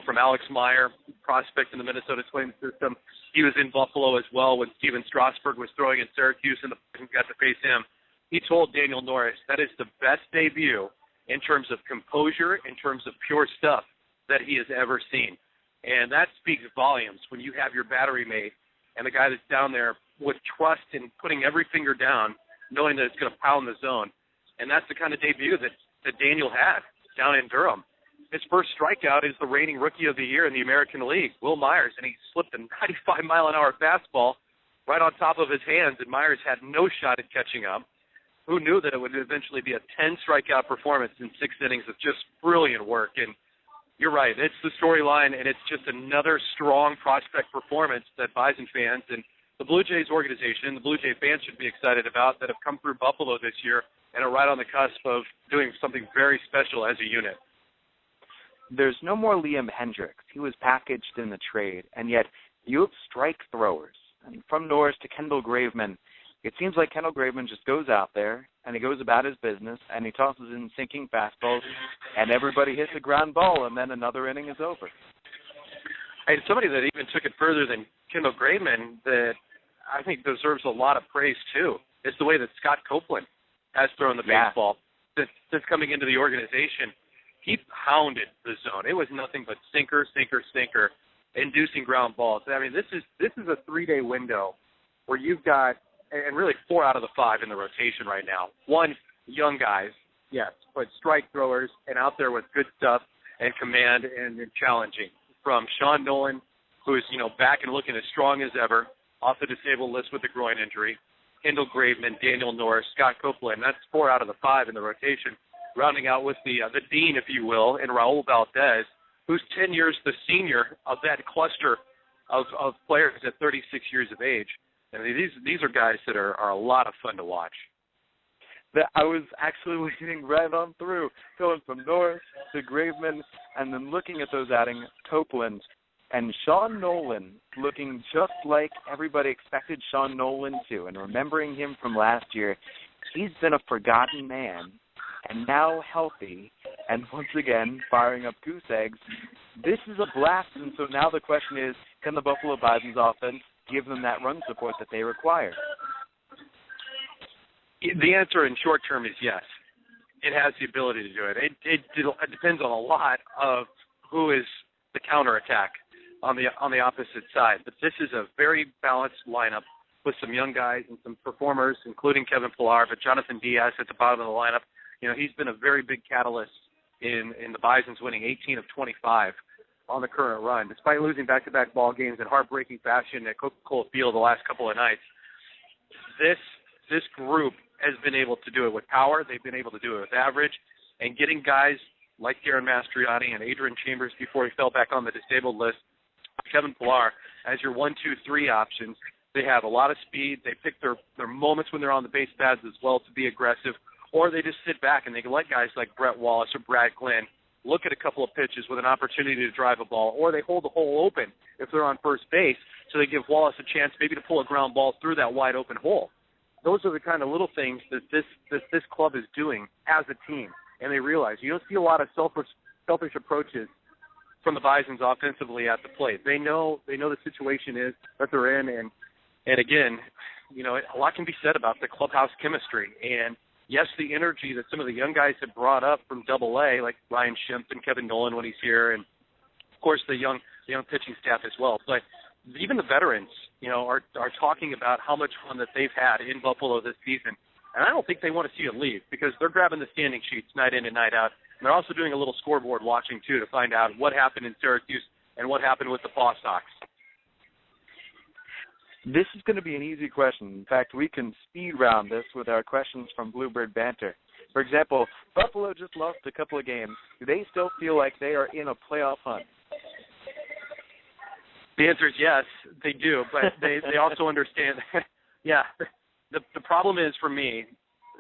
H: from Alex Meyer, prospect in the Minnesota Twins system. He was in Buffalo as well when Steven Strasburg was throwing in Syracuse and the Bisons got to face him. He told Daniel Norris that is the best debut in terms of composure, in terms of pure stuff that he has ever seen. And that speaks volumes when you have your battery mate and the guy that's down there with trust in putting every finger down, knowing that it's going to pound the zone. And that's the kind of debut that Daniel had down in Durham. His first strikeout is the reigning Rookie of the Year in the American League, Will Myers, and he slipped a 95-mile-an-hour fastball right on top of his hands, and Myers had no shot at catching up. Who knew that it would eventually be a 10-strikeout performance in 6 innings of just brilliant work? And you're right, it's the storyline, and it's just another strong prospect performance that Bison fans and the Blue Jays organization, the Blue Jay fans should be excited about, that have come through Buffalo this year and are right on the cusp of doing something very special as a unit.
F: There's no more Liam Hendriks. He was packaged in the trade, and yet you have strike throwers. And from Norris to Kendall Graveman, it seems like Kendall Graveman just goes out there, and he goes about his business, and he tosses in sinking fastballs, and everybody hits a ground ball, and then another inning is over.
H: And somebody that even took it further than Kendall Graveman that I think deserves a lot of praise, too, is the way that Scott Copeland has thrown the baseball since coming into the organization. He pounded the zone. It was nothing but sinker, sinker, sinker, inducing ground balls. I mean, this is a 3-day window where you've got, and really 4 out of the 5 in the rotation right now. 1, young guys, yes, but strike throwers and out there with good stuff and command and challenging. From Sean Nolan, who is, back and looking as strong as ever, off the disabled list with a groin injury. Kendall Graveman, Daniel Norris, Scott Copeland. That's 4 out of the 5 in the rotation. Rounding out with the dean, if you will, in Raul Valdez, who's 10 years the senior of that cluster of players at 36 years of age. And these are guys that are a lot of fun to watch.
F: I was actually leading right on through, going from Norris to Graveman, and then looking at those outings, Copeland and Sean Nolan looking just like everybody expected Sean Nolan to. And remembering him from last year, he's been a forgotten man, and now healthy, and once again firing up goose eggs. This is a blast, and so now the question is, can the Buffalo Bisons offense give them that run support that they require?
H: The answer in short term is yes. It has the ability to do it. It depends on a lot of who is the counterattack on the opposite side. But this is a very balanced lineup with some young guys and some performers, including Kevin Pillar, but Jonathan Diaz at the bottom of the lineup. He's been a very big catalyst in the Bisons winning 18 of 25 on the current run. Despite losing back-to-back ball games in heartbreaking fashion at Coca-Cola Field the last couple of nights, this group has been able to do it with power. They've been able to do it with average, and getting guys like Darren Mastriani and Adrian Chambers before he fell back on the disabled list, Kevin Pillar, as your 1, 2, 3 options. They have a lot of speed. They pick their moments when they're on the base paths as well to be aggressive, or they just sit back and they can let guys like Brett Wallace or Brad Glenn look at a couple of pitches with an opportunity to drive a ball, or they hold the hole open if they're on first base, so they give Wallace a chance maybe to pull a ground ball through that wide open hole. Those are the kind of little things that this club is doing as a team, and they realize you don't see a lot of selfish approaches from the Bisons offensively at the plate. They know the situation is that they're in, and again, a lot can be said about the clubhouse chemistry. And yes, the energy that some of the young guys have brought up from Double-A, like Ryan Schimpf and Kevin Nolan when he's here, and of course the young pitching staff as well. But even the veterans, are talking about how much fun that they've had in Buffalo this season. And I don't think they want to see it leave, because they're grabbing the standing sheets night in and night out. And they're also doing a little scoreboard watching, too, to find out what happened in Syracuse and what happened with the Paw Sox.
F: This is going to be an easy question. In fact, we can speed round this with our questions from Bluebird Banter. For example, Buffalo just lost a couple of games. Do they still feel like they are in a playoff hunt?
H: The answer is yes, they do, but they also understand. Yeah, the problem is, for me,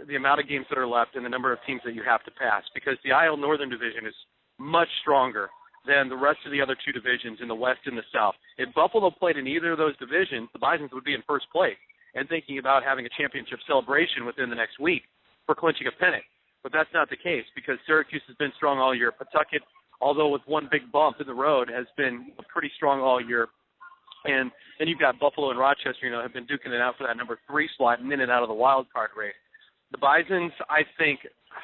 H: the amount of games that are left and the number of teams that you have to pass, because the IL Northern Division is much stronger than the rest of the other two divisions in the West and the South. If Buffalo played in either of those divisions, the Bisons would be in first place and thinking about having a championship celebration within the next week for clinching a pennant. But that's not the case, because Syracuse has been strong all year. Pawtucket, although with one big bump in the road, has been pretty strong all year. And then you've got Buffalo and Rochester, have been duking it out for that number 3 slot and in and out of the wild card race. The Bisons, I think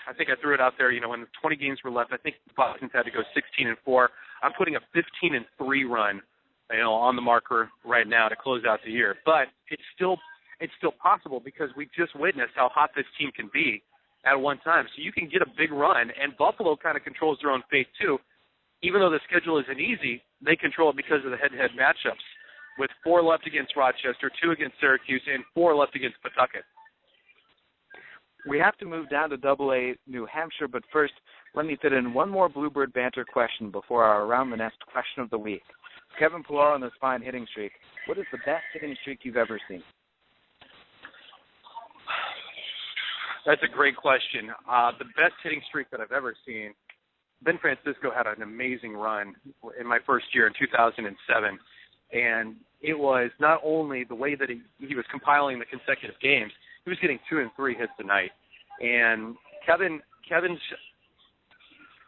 H: I threw it out there, when 20 games were left, I think the Bisons had to go 16-4. I'm putting a 15-3 run, on the marker right now to close out the year. But it's still possible, because we just witnessed how hot this team can be at one time. So you can get a big run, and Buffalo kind of controls their own fate too. Even though the schedule isn't easy, they control it because of the head-to-head matchups, with 4 left against Rochester, 2 against Syracuse, and 4 left against Pawtucket.
F: We have to move down to Double-A New Hampshire, but first, let me fit in one more Bluebird Banter question before our Around the Nest question of the week. Kevin Pillar on this fine hitting streak. What is the best hitting streak you've ever seen?
H: That's a great question. The best hitting streak that I've ever seen, Ben Francisco had an amazing run in my first year in 2007. And it was not only the way that he was compiling the consecutive games, he was getting 2 and 3 hits a night. And Kevin's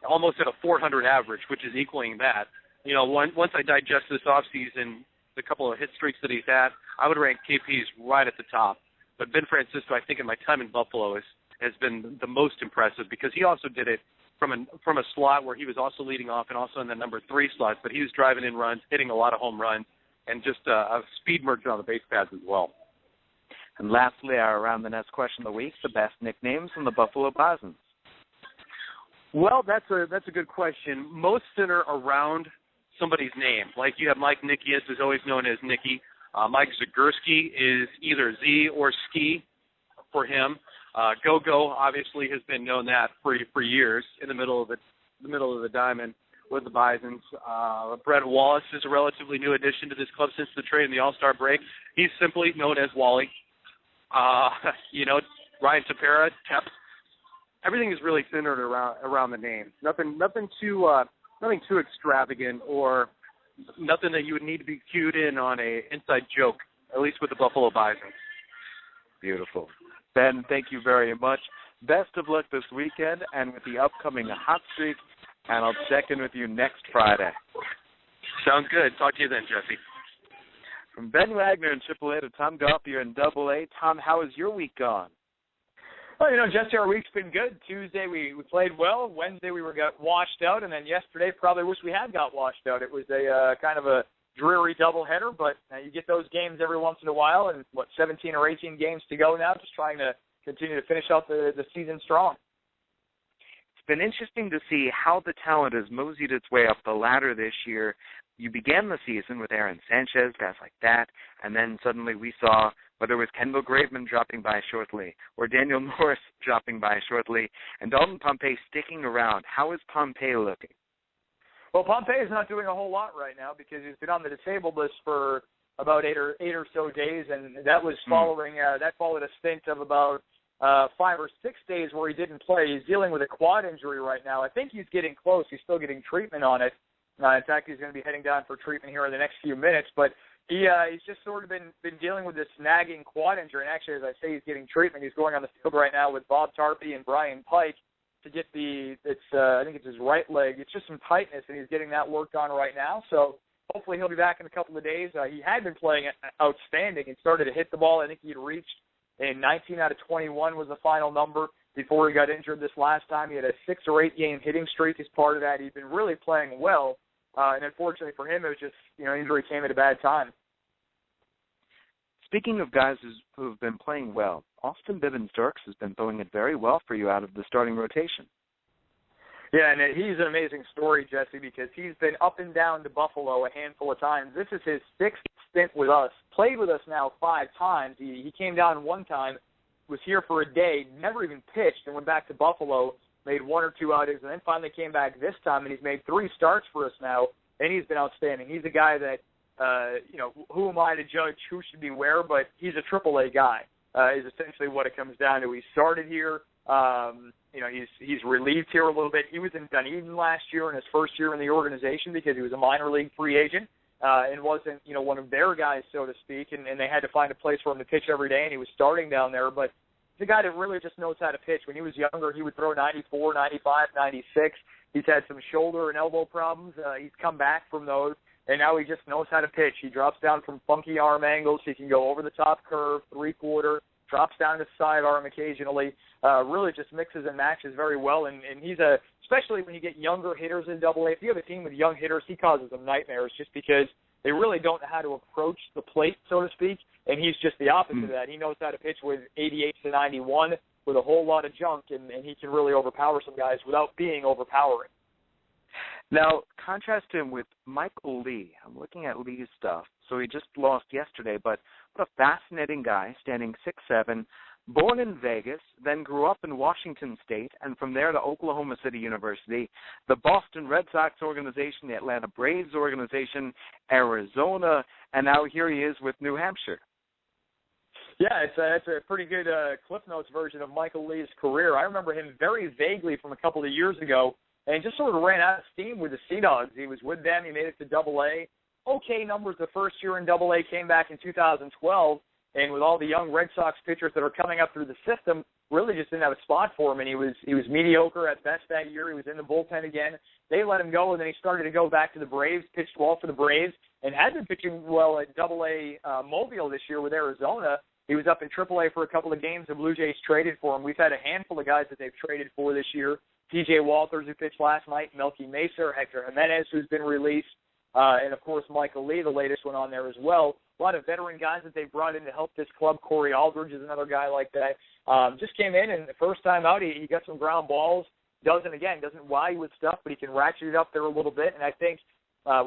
H: almost at a 400 average, which is equaling that. Once I digest this offseason, the couple of hit streaks that he's had, I would rank KP's right at the top. But Ben Francisco, I think in my time in Buffalo, has been the most impressive, because he also did it from a slot where he was also leading off and also in the number 3 slot, but he was driving in runs, hitting a lot of home runs, and just a speed merchant on the base paths as well.
F: And lastly, our Around the Nest question of the week, the best nicknames from the Buffalo Bisons.
H: Well, that's a good question. Most center around somebody's name. Like you have Mike Nikias, who's always known as Nicky. Mike Zagurski is either Z or Ski for him. Go-Go obviously has been known that for years in the middle of the diamond with the Bisons. Brett Wallace is a relatively new addition to this club since the trade in the All-Star break. He's simply known as Wally. Ryan Tepera, Tep. Everything is really centered around the name. Nothing too extravagant, or nothing that you would need to be cued in on a inside joke, at least with the Buffalo Bisons.
F: Beautiful. Ben, thank you very much. Best of luck this weekend and with the upcoming hot streak, and I'll check in with you next Friday.
H: Sounds good. Talk to you then, Jesse.
F: From Ben Wagner in AAA to Tom Goppier in AA. Tom, how has your week gone?
I: Well, Jesse, our week's been good. Tuesday we played well. Wednesday we got washed out, and then yesterday probably wish we had got washed out. It was a kind of a dreary doubleheader, but you get those games every once in a while, and 17 or 18 games to go now, just trying to continue to finish out the season strong.
F: It's been interesting to see how the talent has moseyed its way up the ladder this year. You began the season with Aaron Sanchez, guys like that, and then suddenly we saw whether it was Kendall Graveman dropping by shortly or Daniel Norris dropping by shortly, and Dalton Pompey sticking around. How is Pompey looking?
I: Well, Pompey is not doing a whole lot right now because he's been on the disabled list for about eight or so days, and that was following that followed a stint of about 5 or 6 days where he didn't play. He's dealing with a quad injury right now. I think he's getting close. He's still getting treatment on it. In fact, he's going to be heading down for treatment here in the next few minutes. But he's just sort of been dealing with this nagging quad injury. And actually, as I say, he's getting treatment. He's going on the field right now with Bob Tarpey and Brian Pike to get I think it's his right leg. It's just some tightness, and he's getting that worked on right now. So hopefully he'll be back in a couple of days. He had been playing outstanding and started to hit the ball. I think he'd reached in 19 out of 21 was the final number before he got injured this last time. He had a 6 or 8 game hitting streak as part of that. He'd been really playing well. And unfortunately for him, it was just, injury came at a bad time.
F: Speaking of guys who have been playing well, Austin Bibens-Dirkx has been throwing it very well for you out of the starting rotation.
I: Yeah, and he's an amazing story, Jesse, because he's been up and down to Buffalo a handful of times. This is his 6th stint with us, played with us now 5 times. He came down one time, was here for a day, never even pitched, and went back to Buffalo, made 1 or 2 outings, and then finally came back this time, and he's made 3 starts for us now, and he's been outstanding. He's a guy that, who am I to judge who should be where, but he's a AAA guy, is essentially what it comes down to. He started here. He's relieved here a little bit. He was in Dunedin last year in his first year in the organization because he was a minor league free agent and wasn't, one of their guys, so to speak, and they had to find a place for him to pitch every day, and he was starting down there, but he's a guy that really just knows how to pitch. When he was younger, he would throw 94, 95, 96. He's had some shoulder and elbow problems. He's come back from those, and now he just knows how to pitch. He drops down from funky arm angles. He can go over the top curve, 3/4, drops down to sidearm occasionally, really just mixes and matches very well. And he's especially when you get younger hitters in AA, if you have a team with young hitters, he causes them nightmares just because they really don't know how to approach the plate, so to speak. And he's just the opposite of that. He knows how to pitch with 88 to 91 with a whole lot of junk, and he can really overpower some guys without being overpowering.
F: Now, contrast him with Michael Lee. I'm looking at Lee's stuff. So he just lost yesterday, but what a fascinating guy, standing 6'7", born in Vegas, then grew up in Washington State, and from there to Oklahoma City University, the Boston Red Sox organization, the Atlanta Braves organization, Arizona, and now here he is with New Hampshire.
I: Yeah, it's a pretty good Cliff Notes version of Michael Lee's career. I remember him very vaguely from a couple of years ago, and he just sort of ran out of steam with the Sea Dogs. He was with them. He made it to AA. Okay numbers the first year in AA, came back in 2012, and with all the young Red Sox pitchers that are coming up through the system, really just didn't have a spot for him, and he was mediocre at best that year. He was in the bullpen again. They let him go, and then he started to go back to the Braves, pitched well for the Braves, and had been pitching well at AA Mobile this year with Arizona. He was up in AAA for a couple of games. The Blue Jays traded for him. We've had a handful of guys that they've traded for this year. T.J. Walters, who pitched last night, Melky Mesa, Hector Hernandez, who's been released, and, of course, Michael Lee, the latest one on there as well. A lot of veteran guys that they brought in to help this club. Corey Aldridge is another guy like that. Just came in, and the first time out, he got some ground balls. Doesn't wow you with stuff, but he can ratchet it up there a little bit. And I think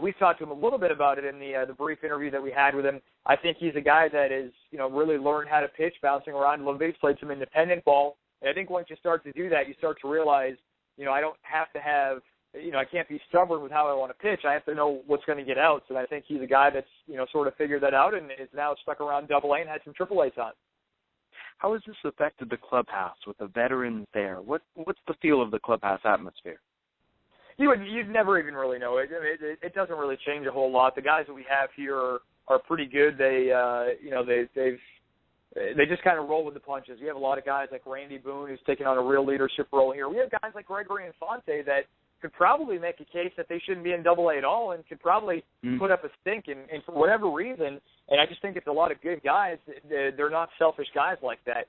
I: we've talked to him a little bit about it in the brief interview that we had with him. I think he's a guy that is, really learned how to pitch, bouncing around a little bit. He's played some independent ball. And I think once you start to do that, you start to realize, I don't have to have, I can't be stubborn with how I want to pitch. I have to know what's going to get out. So I think he's a guy that's, sort of figured that out and is now stuck around AA and had some AAA time.
F: How has this affected the clubhouse with the veterans there? What's the feel of the clubhouse atmosphere?
I: You'd never even really know. It doesn't really change a whole lot. The guys that we have here are pretty good. They just kind of roll with the punches. We have a lot of guys like Randy Boone, who's taking on a real leadership role here. We have guys like Gregory Infante that could probably make a case that they shouldn't be in AA at all and could probably put up a stink. And for whatever reason, and I just think it's a lot of good guys, they're not selfish guys like that.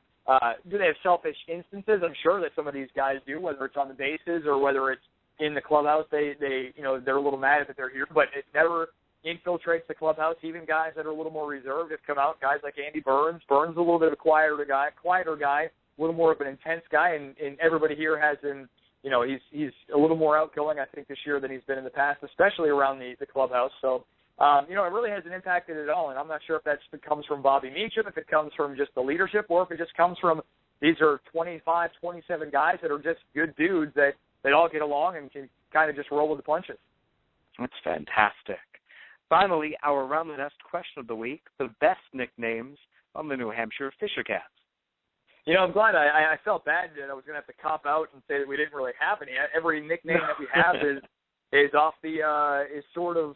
I: Do they have selfish instances? I'm sure that some of these guys do, whether it's on the bases or whether it's in the clubhouse. They're a little mad that they're here, but it never infiltrates the clubhouse. Even guys that are a little more reserved have come out. Guys like Andy Burns. Burns a little bit of a quieter guy, a little more of an intense guy, and everybody here has him. You know, he's a little more outgoing, I think, this year than he's been in the past, especially around the clubhouse. So, you know, it really hasn't impacted it at all, and I'm not sure if it comes from Bobby Meacham, if it comes from just the leadership, or if it just comes from these are 25, 27 guys that are just good dudes that all get along and can kind of just roll with the punches.
F: That's fantastic. Finally, our Around the Nest question of the week, the best nicknames on the New Hampshire Fisher Cats.
I: You know, I'm glad. I felt bad that I was going to have to cop out and say that we didn't really have any. Every nickname that we have is off is sort of,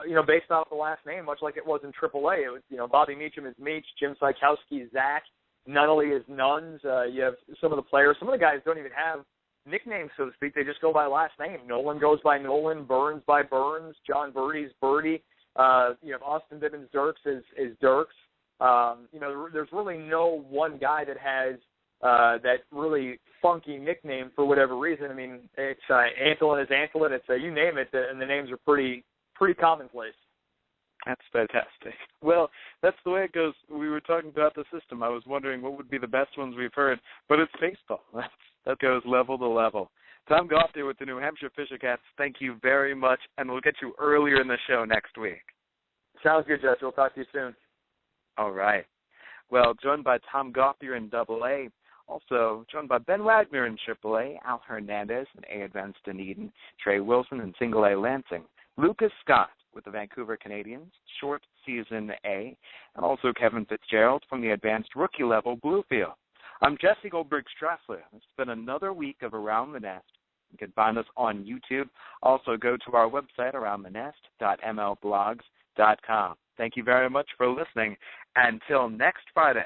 I: you know, based off the last name, much like it was in AAA. It was, you know, Bobby Meacham is Meach, Jim Sykowski is Zach, Nunnally is Nuns. You have some of the players. Some of the guys don't even have nicknames, so to speak. They just go by last name. Nolan goes by Nolan, Burns by Burns, John Birdie's Birdie. You know, Austin Bibens-Dirkx is Dirks. You know, there's really no one guy that has that really funky nickname for whatever reason. I mean, it's Antolin is Antolin. It's you name it, and the names are pretty commonplace.
F: That's fantastic. Well, that's the way it goes. We were talking about the system. I was wondering what would be the best ones we've heard, but it's baseball. That goes level to level. Tom Gauthier with the New Hampshire Fisher Cats, thank you very much, and we'll get you earlier in the show next week.
I: Sounds good, Jesse. We'll talk to you soon.
F: All right. Well, joined by Tom Gauthier in AA, also joined by Ben Wagner in AAA, Al Hernandez in A-Adv Dunedin, Trey Wilson in Single A Lansing, Lucas Scott with the Vancouver Canadians, short season A, and also Kevin Fitzgerald from the advanced rookie level Bluefield. I'm Jesse Goldberg-Strassler. It's been another week of Around the Nest. You can find us on YouTube. Also go to our website, aroundthenest.mlblogs.com. Thank you very much for listening. Until next Friday.